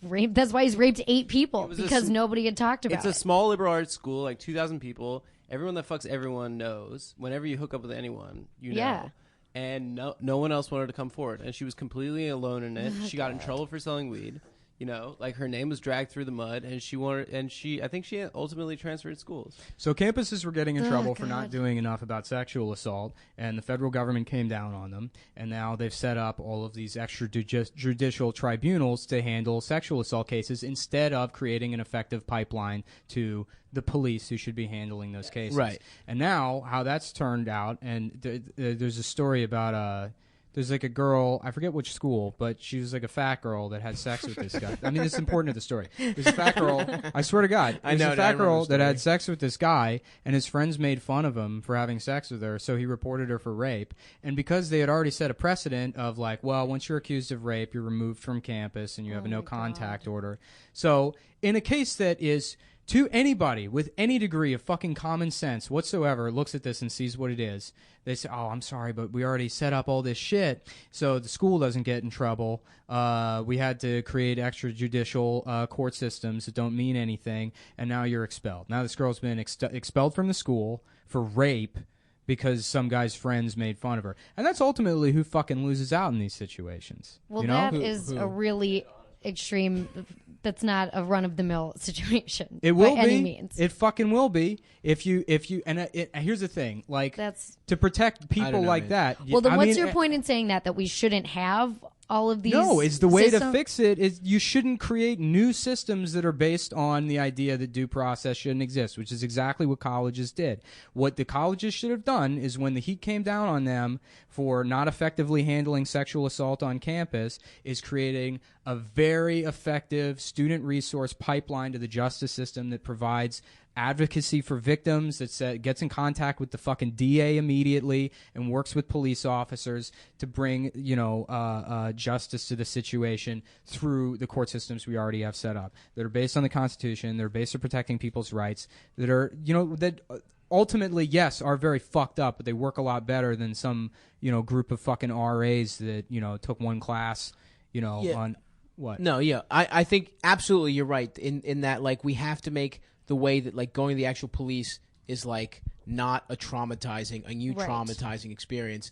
raped. That's why he's raped 8 people, because nobody had talked about it. It's a small liberal arts school, like 2,000 people. Everyone that fucks everyone knows. Whenever you hook up with anyone, you know. Yeah. And no one else wanted to come forward, and she was completely alone in it. She got in trouble for selling weed. Like her name was dragged through the mud, and I think she ultimately transferred schools. So campuses were getting in trouble for not doing enough about sexual assault, and the federal government came down on them, and now they've set up all of these extrajudicial tribunals to handle sexual assault cases instead of creating an effective pipeline to the police who should be handling those cases. Right. And now how that's turned out, and there's a story about there's like a girl, I forget which school, but she was like a fat girl that had sex with this guy. I mean, it's important to the story. There's a fat girl, I swear to God, there's a fat girl that had sex with this guy, and his friends made fun of him for having sex with her, so he reported her for rape. And because they had already set a precedent of like, well, once you're accused of rape, you're removed from campus and you have a no contact order. So in a case that is, to anybody with any degree of fucking common sense whatsoever looks at this and sees what it is, they say, oh, I'm sorry, but we already set up all this shit so the school doesn't get in trouble. We had to create extrajudicial court systems that don't mean anything, and now you're expelled. Now this girl's been expelled from the school for rape because some guy's friends made fun of her. And that's ultimately who fucking loses out in these situations. Well, you know? that is a really extreme. That's not a run-of-the-mill situation. It will by be. any means. It fucking will be if you and here's the thing, like That's to protect people know, like man. that. well. Then I what's mean, your point in saying that we shouldn't have all of these? No, it's the way to systems? fix it is you shouldn't create new systems that are based on the idea that due process shouldn't exist, which is exactly what colleges did. What the colleges should have done is when the heat came down on them for not effectively handling sexual assault on campus is creating a very effective student resource pipeline to the justice system that provides advocacy for victims, that gets in contact with the fucking DA immediately and works with police officers to bring, justice to the situation through the court systems we already have set up that are based on the Constitution, that are based on protecting people's rights, that are, that ultimately, yes, are very fucked up, but they work a lot better than some, group of fucking RAs that, took one class, on what? No, yeah. I think absolutely you're right in that, like, we have to make the way that, like, going to the actual police is, like, not a new Right. traumatizing experience.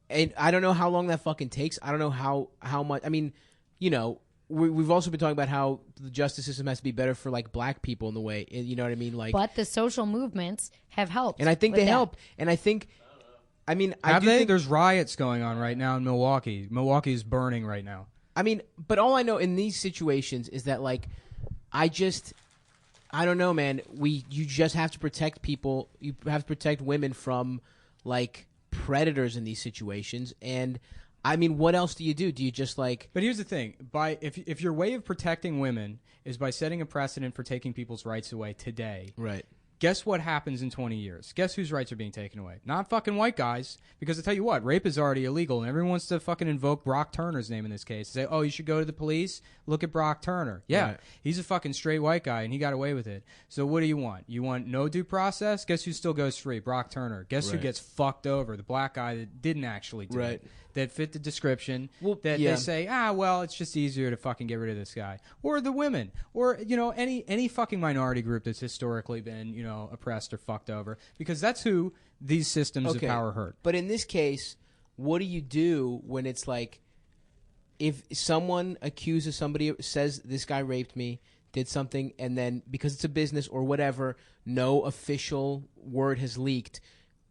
And I don't know how long that fucking takes. I don't know how much. I mean, we've also been talking about how the justice system has to be better for, like, black people in the way. You know what I mean? Like, But the social movements have helped, and I think with they that. help. And I think, I mean, I Have do they? think, There's riots going on right now in Milwaukee. Milwaukee is burning right now. I mean, but all I know in these situations is that, like, I don't know, man. You just have to protect people. You have to protect women from, like, predators in these situations. And I mean, what else do you do? Do you just, like? But here's the thing: if your way of protecting women is by setting a precedent for taking people's rights away today, Right. Guess what happens in 20 years? Guess whose rights are being taken away? Not fucking white guys. Because I tell you what, rape is already illegal, and everyone wants to fucking invoke Brock Turner's name in this case. Say, oh, you should go to the police? Look at Brock Turner. Yeah, Right. he's a fucking straight white guy, and he got away with it. So what do you want? You want no due process? Guess who still goes free? Brock Turner. Guess who Right. gets fucked over? The black guy that didn't actually do Right. it. That fit the description. Well, That yeah. they say, well, it's just easier to fucking get rid of this guy. Or the women. Or, any fucking minority group that's historically been, oppressed or fucked over. Because that's who these systems of power hurt. But in this case, what do you do when it's like, if someone accuses somebody, says this guy raped me, did something, and then because it's a business or whatever, no official word has leaked,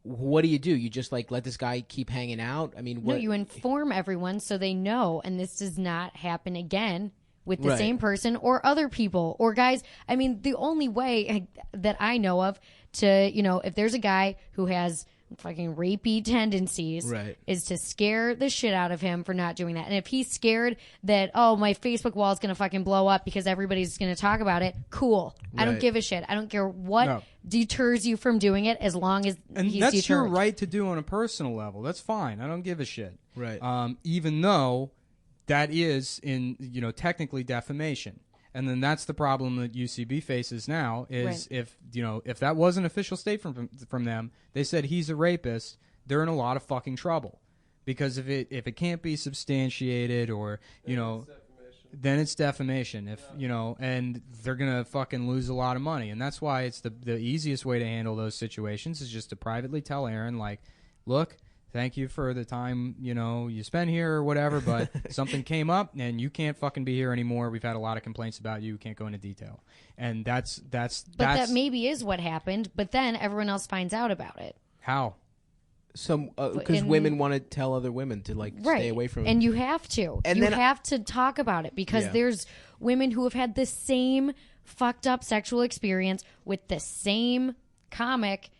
what do? You just like let this guy keep hanging out? I mean, what? No, you inform everyone so they know, and this does not happen again with the Right. same person or other people or guys. I mean, the only way that I know of to, if there's a guy who has fucking rapey tendencies, Right. is to scare the shit out of him for not doing that. And if he's scared that, oh, my Facebook wall is going to fucking blow up because everybody's going to talk about it, cool. I don't Right. give a shit. I don't care what No. deters you from doing it as long as And he's that's deterred. your right to do on a personal level. That's fine. I don't give a shit. Right. Even though that is technically defamation. And then that's the problem that UCB faces now is Right. if that was an official statement from them, they said he's a rapist, they're in a lot of fucking trouble. Because if it can't be substantiated or, then it's defamation. And they're going to fucking lose a lot of money. And that's why it's the easiest way to handle those situations is just to privately tell Aaron, like, look, thank you for the time, you spent here or whatever, but something came up and you can't fucking be here anymore. We've had a lot of complaints about you. Can't go into detail. And that's But that maybe is what happened, but then everyone else finds out about it. how. Some because women want to tell other women to like Right. stay away from it. And you have to. And you then- have to talk about it because Yeah. there's women who have had the same fucked up sexual experience with the same comic,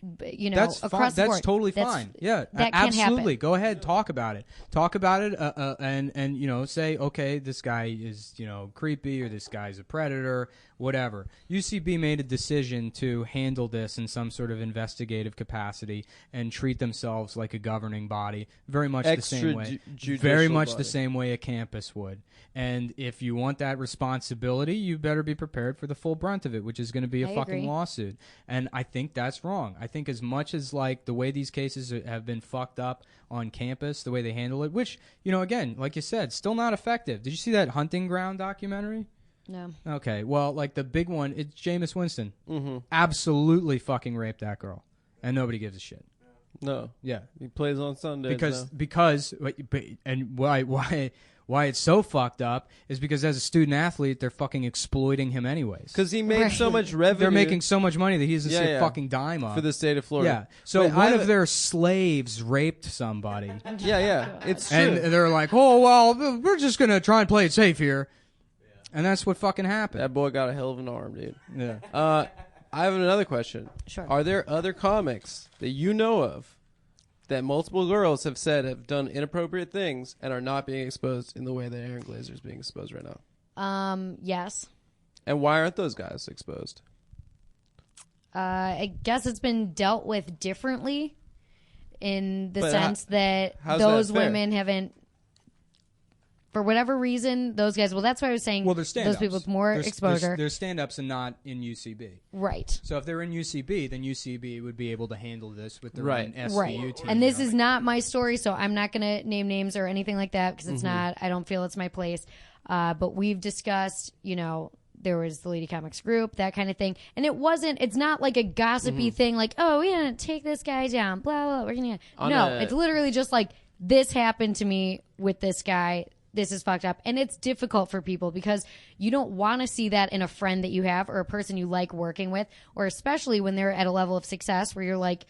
That's across fine. the That's board. totally fine. Yeah, that can absolutely. happen. Go ahead, talk about it. Talk about it, and say, okay, this guy is creepy, or this guy's a predator, whatever. UCB made a decision to handle this in some sort of investigative capacity and treat themselves like a governing body, very much the same way, very much the body. same way a campus would. And if you want that responsibility, you better be prepared for the full brunt of it, which is going to be a I fucking agree. lawsuit. And I think that's wrong. I think as much as like the way these cases have been fucked up on campus, the way they handle it, which, again, like you said, still not effective. Did you see that Hunting Ground documentary? No. Okay, well, like the big one, it's Jameis Winston. Mm-hmm. Absolutely fucking raped that girl. And nobody gives a shit. No, Yeah. he plays on Sundays Because and why it's so fucked up is because as a student athlete, they're fucking exploiting him anyways. because he made so Right. much revenue. They're making so much money that he doesn't Yeah, see a yeah. fucking dime of. for the state of Florida. Yeah. So Wait, one of their slaves raped somebody. Yeah, it's true. And they're like, oh, well, we're just going to try and play it safe here. And that's what fucking happened. That boy got a hell of an arm, dude. Yeah. I have another question. Sure. Are there other comics that you know of that multiple girls have said have done inappropriate things and are not being exposed in the way that Aaron Glazer is being exposed right now? Yes. And why aren't those guys exposed? I guess it's been dealt with differently in the But sense that how's those that fair? women haven't, for whatever reason, those guys. Well, that's why I was saying Well, they're stand-ups. those people with more exposure. They're stand-ups and not in UCB. Right. So if they're in UCB, then UCB would be able to handle this with their Right. own SVU Right. team. And this is not my story, so I'm not going to name names or anything like that because it's not, I don't feel it's my place. But we've discussed, there was the Lady Comics group, that kind of thing. And it's not like a gossipy thing like, oh, we're going to take this guy down, blah, blah, we're going to. No, it's literally just like, this happened to me with this guy. This is fucked up. And it's difficult for people because you don't want to see that in a friend that you have or a person you like working with, or especially when they're at a level of success where you're like,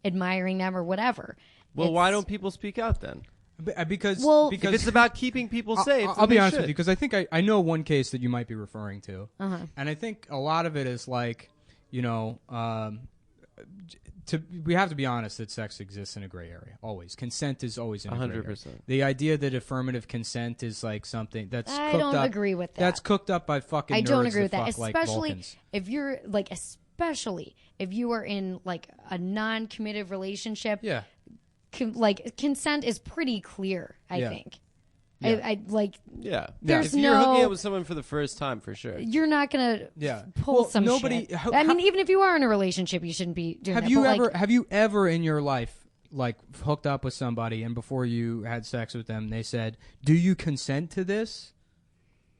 admiring them or whatever. Well, why don't people speak out then? Because If it's about keeping people safe, I'll then be they honest with should. you because I think I know one case that you might be referring to, Uh-huh. and I think a lot of it is like, we have to be honest that sex exists in a gray area. Always, consent is always in a gray area. 100%. The idea that affirmative consent is like something that's I cooked don't up, agree with that. that's cooked up by fucking. I don't nerds agree with that, fuck like especially Vulcans. if you're like, especially if you are in like a non-committed relationship. Yeah. Like consent is pretty clear, I think. Yeah. I like. Yeah. There's if you're hooking no- up with someone for the first time, for sure. You're not gonna Yeah. pull Well, some nobody- shit. how- I mean, even if you are in a relationship, you shouldn't be doing Have that. you but, ever like, have you ever in your life like hooked up with somebody and before you had sex with them they said, "Do you consent to this?"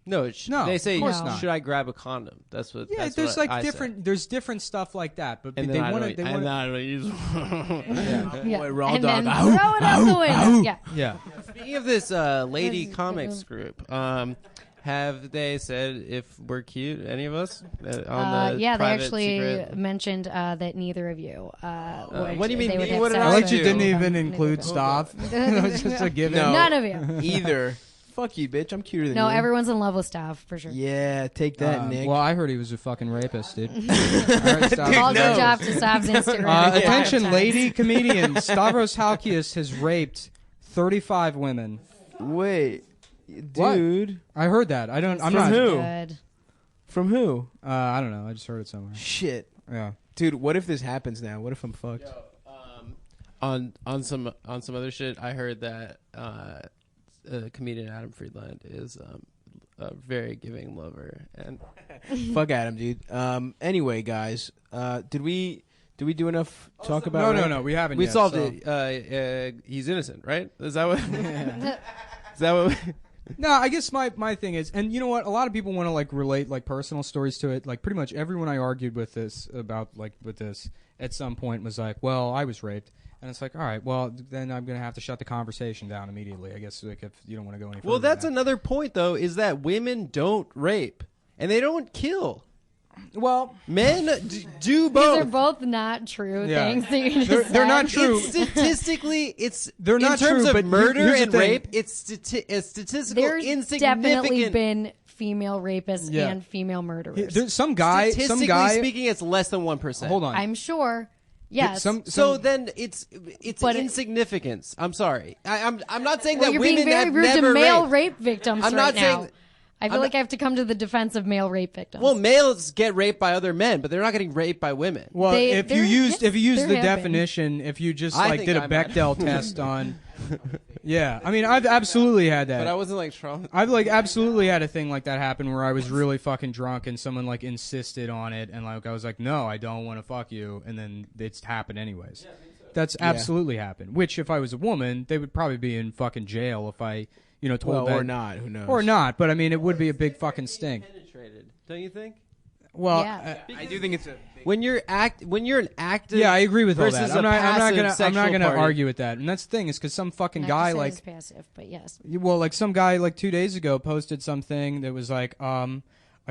No, No, they say, of course not. should I grab a condom? That's what. Yeah, that's there's what like I different Say. there's different stuff like that, but And they then I want don't, to and then I don't use yeah. Boy, raw and dog. then throw it out the window. Yeah. yeah. Speaking of this lady comics group, have they said if we're cute, any of us? On the Yeah, they private actually secret? mentioned that neither of you. what do you mean They would me? have What did sex I I like with you do? didn't them. even Neither include of them. Stav. It was just a given. No. None of you. Either. Fuck you, bitch. I'm cuter than No, you. everyone's in love with Stav for sure. Yeah, take that, Nick. Well, I heard he was a fucking rapist, dude. All right, Stavros. Call no. your job to Stav's Instagram. Attention, lady comedian. Stavros Halkias has raped 35 women. Wait, What? dude. I heard that. I don't. I'm From not. who? Good. From who? I don't know. I just heard it somewhere. Shit, Yeah. dude. What if this happens now? What if I'm fucked? On some other shit, I heard that comedian Adam Friedland is a very giving lover, and Fuck Adam, dude. Anyway, guys, did we do enough talk about? No. We haven't. we yet, solved so- it. He's innocent, right? Is that what? Is that what? No, I guess my thing is, and you know what? A lot of people want to like relate like personal stories to it. Like pretty much everyone I argued with this about like with this at some point was like, "Well, I was raped," and it's like, all right, well then I'm gonna have to shut the conversation down immediately. I guess like if you don't want to go any further. Well, that's than another point, though, is that women don't rape and they don't kill. that. Well, Men do These are both. both not true Yeah. things that you just They're not said. true. It's statistically, it's They're not in terms true, of but murder here's the and thing. rape. It's statistical There's insignificant. definitely been female rapists Yeah. and female murderers. there's some guy. Statistically speaking, it's less than 1%. Hold on. I'm sure. Yes. So then it's But insignificance. I'm sorry. I'm not saying well, that you're women being very have rude to never male raped. rape victims I'm right not now. saying- I feel like I have to come to the defense of male rape victims. Well, males get raped by other men, but they're not getting raped by women. Well, They- if you there- used yes, the there have been. definition, if you just I like think did a I might. Bechdel test on, yeah, I mean I've absolutely had that. But I wasn't like traumatized. I've like absolutely had a thing like that happen where I was really fucking drunk and someone like insisted on it and like I was like, no, I don't want to fuck you, and then it's happened anyways. That's absolutely happened. Which if I was a woman, they would probably be in fucking jail if I, told Well, that or not? Who knows? or not. But I mean, it would be a big fucking sting. Penetrated, don't you think? Well, Yeah. I do think it's a. When you're an active, yeah, I agree with all versus that. a I'm not passive gonna sexual party. argue with that. And that's the thing is because some fucking Not guy to say like it's passive, but yes. Well, like some guy like 2 days ago posted something that was like, I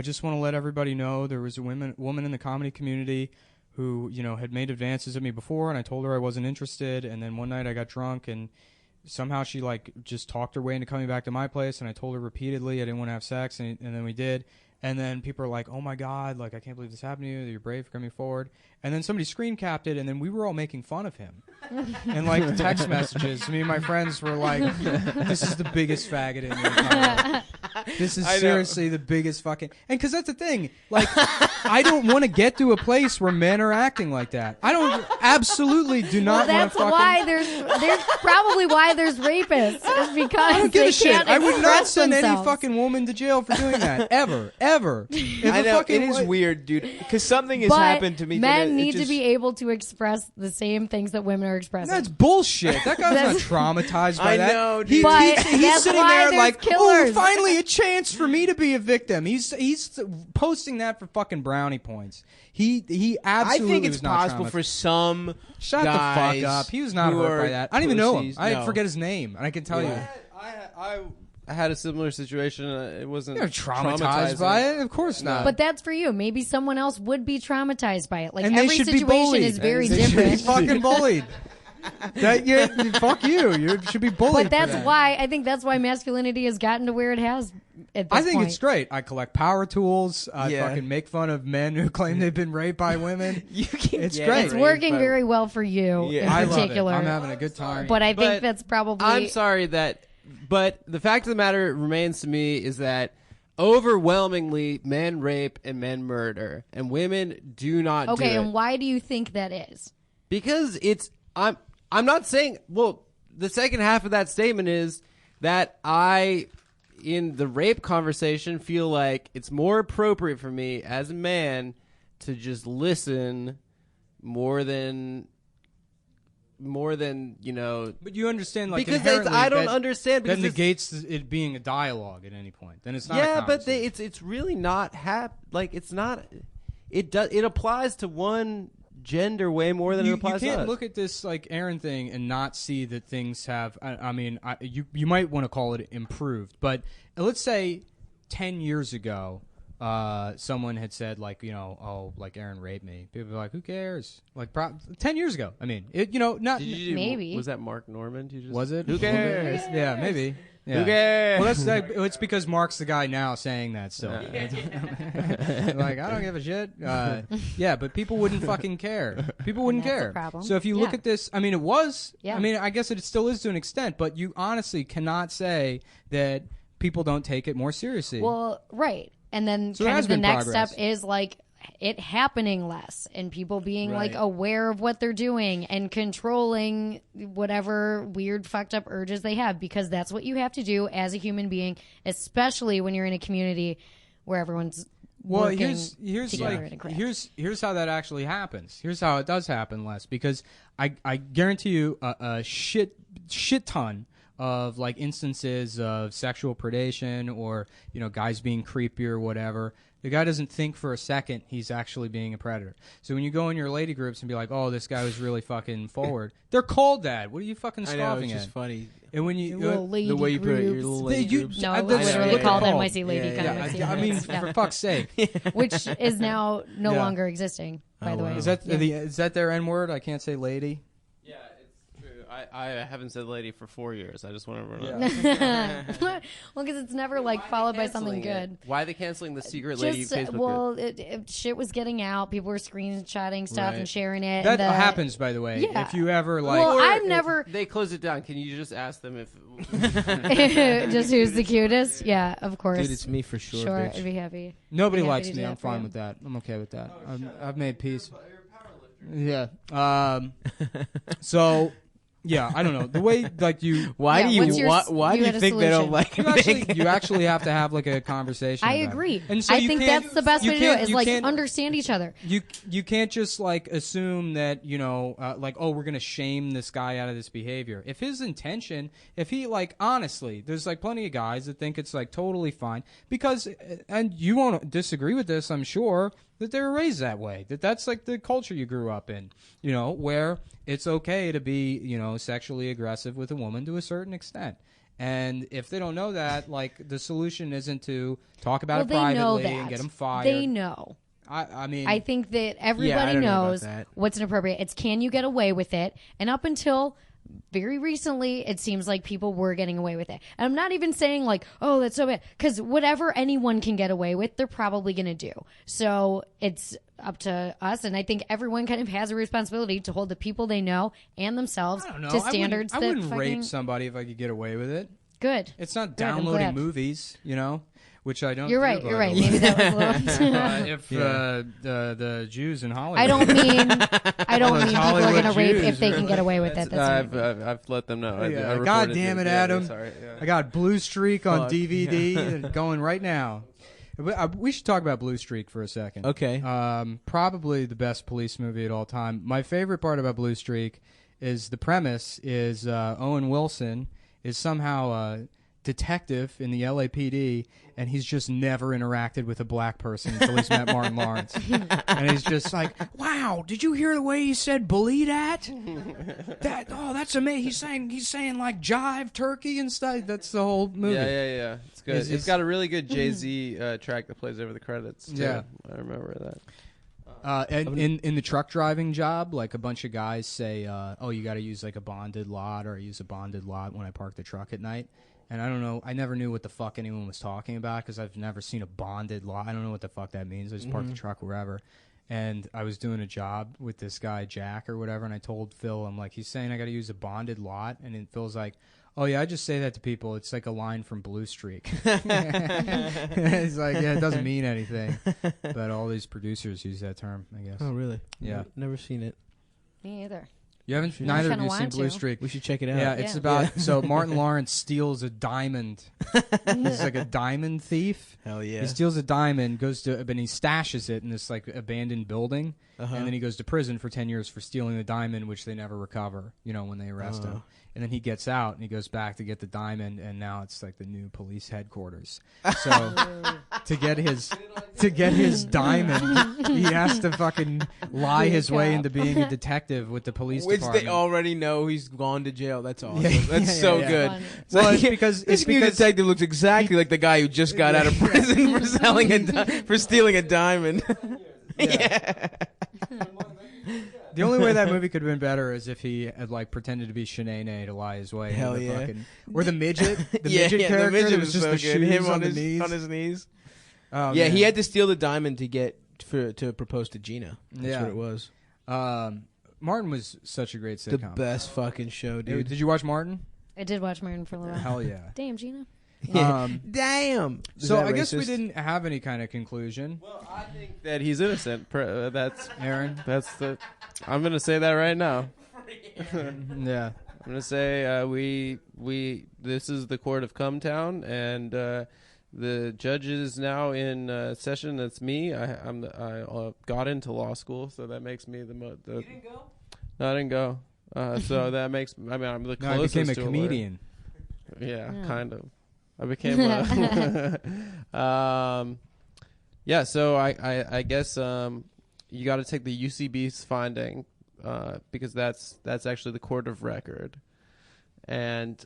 just want to let everybody know there was a woman in the comedy community who, had made advances at me before, and I told her I wasn't interested, and then one night I got drunk, and somehow she like just talked her way into coming back to my place, and I told her repeatedly I didn't want to have sex, and then we did. And then people are like, oh my God, like I can't believe this happened to you, that you're brave for coming forward. And then somebody screen capped it, and then we were all making fun of him. And like text messages, me and my friends were like, this is the biggest faggot in the entire world. This is seriously the biggest fucking... And because that's the thing, like, I don't want to get to a place where men are acting like that. I absolutely do not Well, want to that's fucking... why there's probably why there's rapists. Is because I don't give they a shit. can't I would not express send any themselves. fucking woman to jail for doing that. Ever. If I a know fucking it is wa- weird, dude. Because something has But happened to me. men that need just, to be able to express the same things that women are expressing. That's bullshit. That guy's not That's- traumatized by I that. know, dude. He's, But he's that's sitting why there there's like, killers. oh, finally a chance for me to be a victim. He's posting that for fucking brownie points. He I absolutely think it's was not possible traumatized. for some. Shut guys the fuck up. He was not who hurt by are that. I don't even know him. pussies. I No. forget his name, and I can tell you. I had a similar situation. It wasn't You're traumatized by it? Of course not. But that's for you. Maybe someone else would be traumatized by it. Like and they every should be situation bullied. is very They should be different. fucking bullied. Fuck you. You should be bullied. But for that's that. why I think that's why masculinity has gotten to where it has. At this I think point. it's great. I collect power tools. I Yeah. fucking make fun of men who claim they've been raped by women. You can It's get great. It's raped working by- very well for you Yeah. in I love it. particular. I'm having a good time. But I think But that's probably. I'm sorry but the fact of the matter remains to me is that overwhelmingly men rape and men murder, and women do not Okay, do it. and why do you think that is? Because I'm not saying, well, the second half of that statement is that in the rape conversation, feel like it's more appropriate for me as a man to just listen more than you know. But you understand, like, because inherently I don't that, understand because that negates it being a dialogue at any point. Then it's not. yeah, a but conversation. it's really not like it's not. It applies to one gender way more than it applies you to can't us. look at this like Aaron thing and not see that things have. I mean, you might want to call it improved, but let's say 10 years ago, someone had said like, you know, oh, like Aaron raped me. People were like, who cares? Like 10 years ago. I mean, not. Maybe. Was that Mark Norman? You just, Was it? Who cares? Yeah, maybe. Yeah. Who cares? Well, it's because Mark's the guy now saying that still. Like, I don't give a shit. Yeah, but people wouldn't fucking care. People wouldn't And that's care. a problem. So if you look Yeah. at this, I mean, it was. Yeah. I mean, I guess it still is to an extent, but you honestly cannot say that people don't take it more seriously. Well, right. And then So there kind has of the been next progress. step is like it happening less and people being like Right. aware of what they're doing and controlling whatever weird fucked up urges they have, because that's what you have to do as a human being, especially when you're in a community where everyone's Well, working here's together like in a craft. here's how that actually happens. Here's how it does happen, Les, because I guarantee you a shit ton of like instances of sexual predation or, you know, guys being creepy or whatever. The guy doesn't think for a second he's actually being a predator. So when you go in your lady groups and be like, "Oh, this guy was really fucking forward," they're called that. What are you fucking I know, scoffing it's just at? funny. And when you Little lady The way you put it, your groups. little They- lady you- groups. No, I- it that's literally what they're called called. NYC Lady Yeah, Congress. I mean, Yeah. for fuck's sake. Which is now no Yeah. longer existing, by the Oh, way. wow. Is that Yeah. is that their N word? I can't say lady. Yeah, it's true. I haven't said lady for 4 years. I just want to Yeah. remember. Well, because it's never like followed by something good. Why are they canceling the secret lady Just Facebook group? well, shit was getting out. People were screenshotting stuff Right. and sharing it. That and the- happens, by the way. Yeah. If you ever like, Well, Or I've if never They close it down. Can you just ask them if? just who's the cutest. Yeah, of course. Dude, it's me for sure, Sure, bitch. I'd be happy. nobody Yeah, likes they do me. that I'm for fine you. with that. I'm okay with that. I've made peace. Yeah. So, yeah, I don't know the way like you. Why Yeah, do you what's your why you do you had a think they don't solution. like You actually have to have like a conversation. I about it. agree. And so I you think can't- that's the best you way to do it. can't- Is you like can't- understand each other. You can't just like assume that, you know, like, oh, we're gonna shame this guy out of this behavior. If his intention, if he like honestly, there's like plenty of guys that think it's like totally fine because, and you won't disagree with this, I'm sure, that they were raised that way. That's like the culture you grew up in, you know, where it's okay to be, you know, sexually aggressive with a woman to a certain extent. And if they don't know that, like the solution isn't to talk about it Well, they know privately that. and get them fired. They know. I mean, I think that I everybody don't know about knows that. what's inappropriate. It's can you get away with it? And up until very recently, it seems like people were getting away with it. And I'm not even saying like, oh, that's so bad. Because whatever anyone can get away with, they're probably going to do. So it's up to us. And I think everyone kind of has a responsibility to hold the people they know and themselves I don't know. to standards I that wouldn't fucking rape somebody if I could get away with it. good. It's not Good, I'm downloading glad. movies, you know, which I don't. You're do, right. by You're the right. way. Maybe that was a little. If Yeah. the Jews in Hollywood. I don't mean Those people are Hollywood going to rape Jews, if they man. can get away with it. That's what I mean. I've let them know. I Yeah. reported God damn it, Yeah, Adam. Sorry. Yeah. I got Blue Streak on Fuck. DVD going right now. But, we should talk about Blue Streak for a second. Okay. Probably the best police movie at all time. My favorite part about Blue Streak is the premise is Owen Wilson is somehow a detective in the LAPD, and he's just never interacted with a black person until he's met Martin Lawrence. And he's just like, wow, did you hear the way he said bully that? That's amazing. He's saying like jive turkey and stuff. That's the whole movie. Yeah. It's good. It's It's got a really good Jay-Z track that plays over the credits. Too. Yeah. I remember that. And in the truck driving job, like a bunch of guys say, "Oh, you got to use like a bonded lot, or I use a bonded lot when I park the truck at night." And I don't know, I never knew what the fuck anyone was talking about because I've never seen a bonded lot. I don't know what the fuck that means. I just park the truck wherever. and I was doing a job with this guy Jack or whatever, and I told Phil, I'm like, he's saying I got to use a bonded lot, and then Phil's like, oh yeah, I just say that to people. It's like a line from Blue Streak. He's like, yeah, it doesn't mean anything, but all these producers use that term, I guess. Oh, really? Yeah. Never seen it. Me either. You haven't? I Neither of kinda you seen want Blue to. Streak. We should check it out. Yeah, it's Yeah. about so Martin Lawrence steals a diamond. He's like a diamond thief. Hell yeah. He steals a diamond, goes to, but he stashes it in this like abandoned building, Uh-huh. and then he goes to prison for 10 years for stealing the diamond, which they never recover. You know, when they arrest him, and then he gets out and he goes back to get the diamond, and now it's like the new police headquarters. So to get his diamond, he has to fucking lie his way into being a detective with the police Which department. they already know he's gone to jail. That's awesome. Yeah, That's yeah, so yeah. good. Funny. Well, it's because this new detective looks exactly like the guy who just got out of prison for selling for stealing a diamond. Yeah. The only way that movie could have been better is if he had like pretended to be Shanae to lie his way. Hell into yeah. fucking, or the midget, the Yeah, midget yeah, character. the midget that was was just so the good. shoes Him on the knees. on his knees. Oh, Yeah, man. he had to steal the diamond to propose to Gina. That's Yeah. what it was. Martin was such a great The sitcom. best fucking show, Hey, dude. did you watch Martin? I did watch Martin for a little while. Hell yeah. Damn, Gina. Damn. Is So that I guess we racist? didn't have any kind of conclusion. Well, I think that he's innocent. That's Aaron? I'm gonna say that right now. Yeah. I'm gonna say we this is the court of Cumtown, and the judge is now in session. That's me. I got into law school, so that makes me the. You didn't go? No, I didn't go. So that makes. I mean, I'm the No, I closest became a to lawyer. comedian. Yeah, Yeah. kind of. I became a. Yeah, so I guess you got to take the UCB's finding because that's actually the court of record, and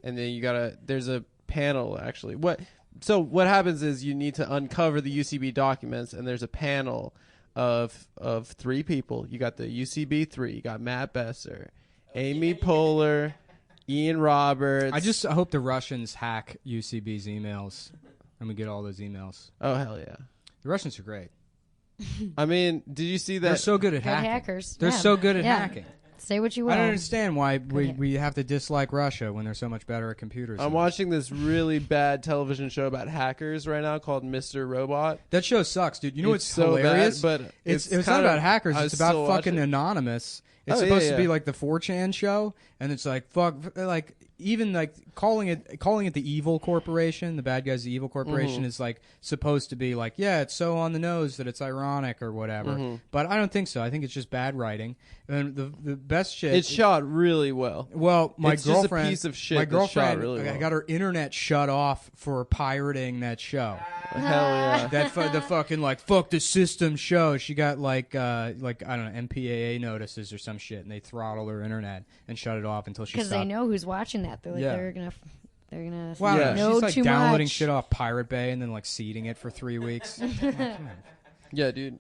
then you gotta. There's a panel actually. So what happens is you need to uncover the UCB documents, and there's a panel of 3 people. You got the UCB 3. You got Matt Besser, Amy Poehler, Ian Roberts. I just hope the Russians hack UCB's emails and we get all those emails. Oh hell yeah! The Russians are great. I mean, did you see that? They're so good at Good hacking. hackers. They're Yeah. so good at Yeah. hacking. Say what you will. I don't understand why we, Okay. we have to dislike Russia when they're so much better at computers. I'm than us. watching this really bad television show about hackers right now called Mr. Robot. That show sucks, dude. You know what's It's so hilarious? bad, but it's not kind about of- hackers. I It's about still watch fucking it. anonymous. It's Oh, yeah, supposed to be yeah. like the 4chan show, and it's like fuck, like even like calling it the evil corporation, the bad guys, the evil corporation Mm-hmm. is like supposed to be like, yeah, it's so on the nose that it's ironic or whatever. Mm-hmm. But I don't think so. I think it's just bad writing. And the best shit. It's shot really well. Well, my It's just a girlfriend, piece of shit my that's shot girlfriend, really well. got her internet shut off for pirating that show. Hell yeah! The fucking like fuck the system show. She got like I don't know MPAA notices or some shit, and they throttle her internet and shut it off until she Because stopped. they know who's watching that. They're like, Yeah. they're gonna Wow, Yeah. know she's like too downloading much. shit off Pirate Bay and then like seeding it for 3 weeks. Yeah, dude.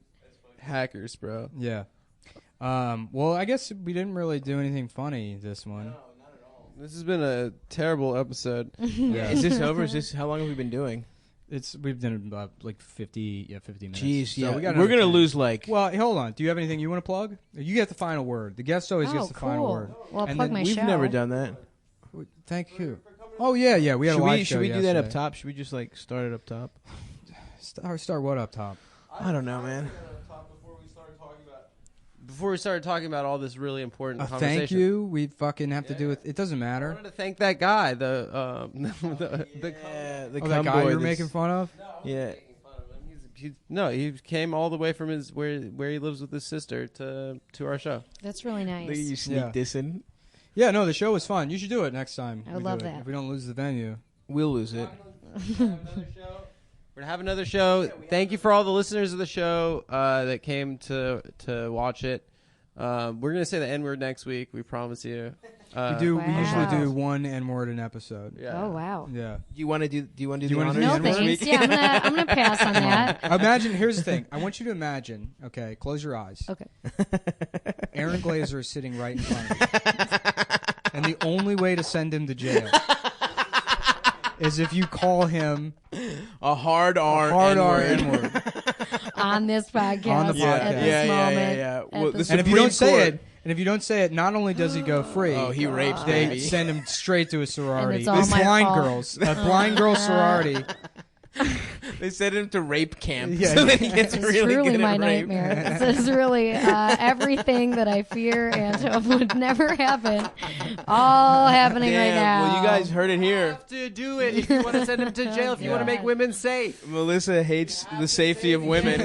Hackers, bro. Yeah. Well, I guess we didn't really do anything funny this one. This has been a terrible episode. Yeah. Is this over? Is this how long have we been doing? We've done about like 50 minutes. Jeez, So yeah. we got We're another gonna 10. lose like. Well, hold on. Do you have anything you want to plug? You get the final word. The guest always gets Oh, the final cool. word. Well, I'll And plug then my We've show. never done that. Thank you. Oh yeah. We had a live show should we do that up yesterday. top? Should we just like start it up top? Start what up top? I don't know, man. Before we started talking about all this really important A conversation. thank you. We fucking have to do with. It doesn't I matter. wanted to thank that guy. The Yeah, the Oh, that guy boy you're that's- making fun of. Yeah. he came all the way from his where he lives with his sister to our show. That's really Look at nice. you sneak Yeah. dissing. Yeah, no, the show was fun. You should do it next time. I would we do love it, that. If we don't lose the venue. We'll lose it. We're gonna have another show. Thank you for all the listeners of the show that came to watch it. We're gonna say the N word next week. We promise you. We Wow. usually do one N-word an episode. Yeah. Oh wow. Yeah. Do you want to do? Do you want to do Do you the wanna do honors the No N-word? thanks. Yeah, I'm gonna pass on that. Imagine. Here's the thing. I want you to imagine. Okay, close your eyes. Okay. Aaron Glazer is sitting right in front of you, and the only way to send him to jail is if you call him a hard R. hard R N-word. N-word. on this podcast On the podcast. at this moment. yeah. At Well, the this And if you Supreme don't say Court- it, not only does he go free. Oh, he rapes They baby. send him straight to a sorority. And it's all This my blind fault. girls, a blind girl sorority. They send him to rape camp. Yeah. So that he gets It's really truly good my at rape. nightmare. This is really everything that I fear and hope would never happen. All happening right Damn, now. well, you guys heard it You here. have to do it if you want to send him to jail. If you want to Yeah. make women safe. Melissa hates the safety of women.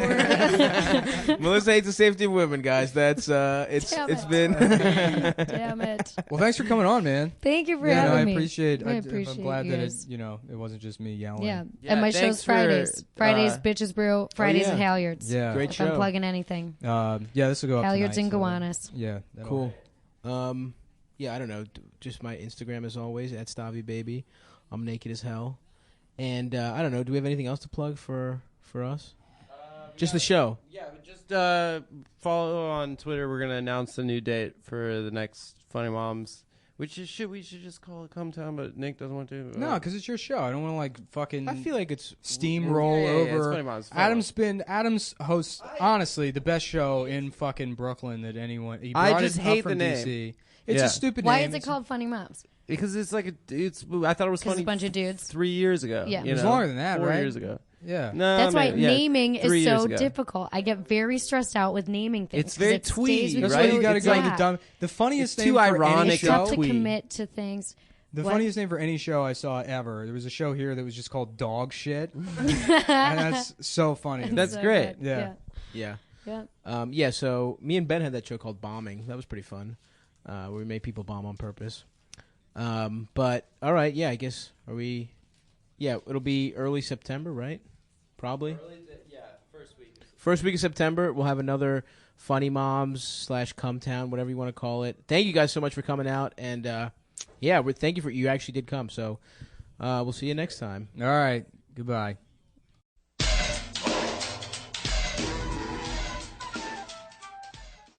Melissa hates the safety of women, guys. That's it's Damn it's it. been. Damn it. Well, thanks for coming on, man. Thank you for Yeah, no, having I me. appreciate. I I'm appreciate glad you that guys. it wasn't just me yelling. Yeah. Yeah, And my thanks show's for, Fridays. Fridays, uh, Bitches Brew. Fridays yeah. at Halyards. Yeah. Great If show. I'm plugging anything. Yeah, this will go up Halyards tonight, and so- Gowanus. Yeah. that'll- Cool. Yeah, I don't know. Just my Instagram as always at Stavi Baby. I'm naked as hell. And I don't know. Do we have anything else to plug for us? Just the show. Yeah, but just follow on Twitter. We're gonna announce a new date for the next Funny Moms. We should just call it Cumtown, but Nick doesn't want to. No, because it's your show. I don't want to like fucking I feel like it's steamroll Yeah, it's over. Funny Moms. Funny Moms. Adam's hosts honestly the best show in fucking Brooklyn that anyone. He I brought just it up hate from the name. DC. It's Yeah. a stupid Why name. is it called Funny Moms? Because it's like I thought it was Because funny. a bunch of dudes. 3 years ago. Yeah. you It was know? longer than that, 4 right? years ago. Yeah. No, That's why maybe, yeah, naming 3 is years so ago. difficult. I get very stressed out with naming things. It's 'cause very it stays twee, with That's right? why you got to It's go like- to the dumb. The funniest It's name too for ironic any It's to show. tough to twee. commit to things. The What? funniest name for any show I saw ever. There was a show here that was just called Dog Shit, and that's so funny. That's So great. good. Yeah. yeah. Yeah. So me and Ben had that show called Bombing. That was pretty fun. Where we made people bomb on purpose. But all right, yeah, I guess it'll be early September, right? Probably. First week of September, we'll have another Funny Moms / Cumtown, whatever you want to call it. Thank you guys so much for coming out, and thank you for you actually did come. So we'll see you next time. All right. Goodbye.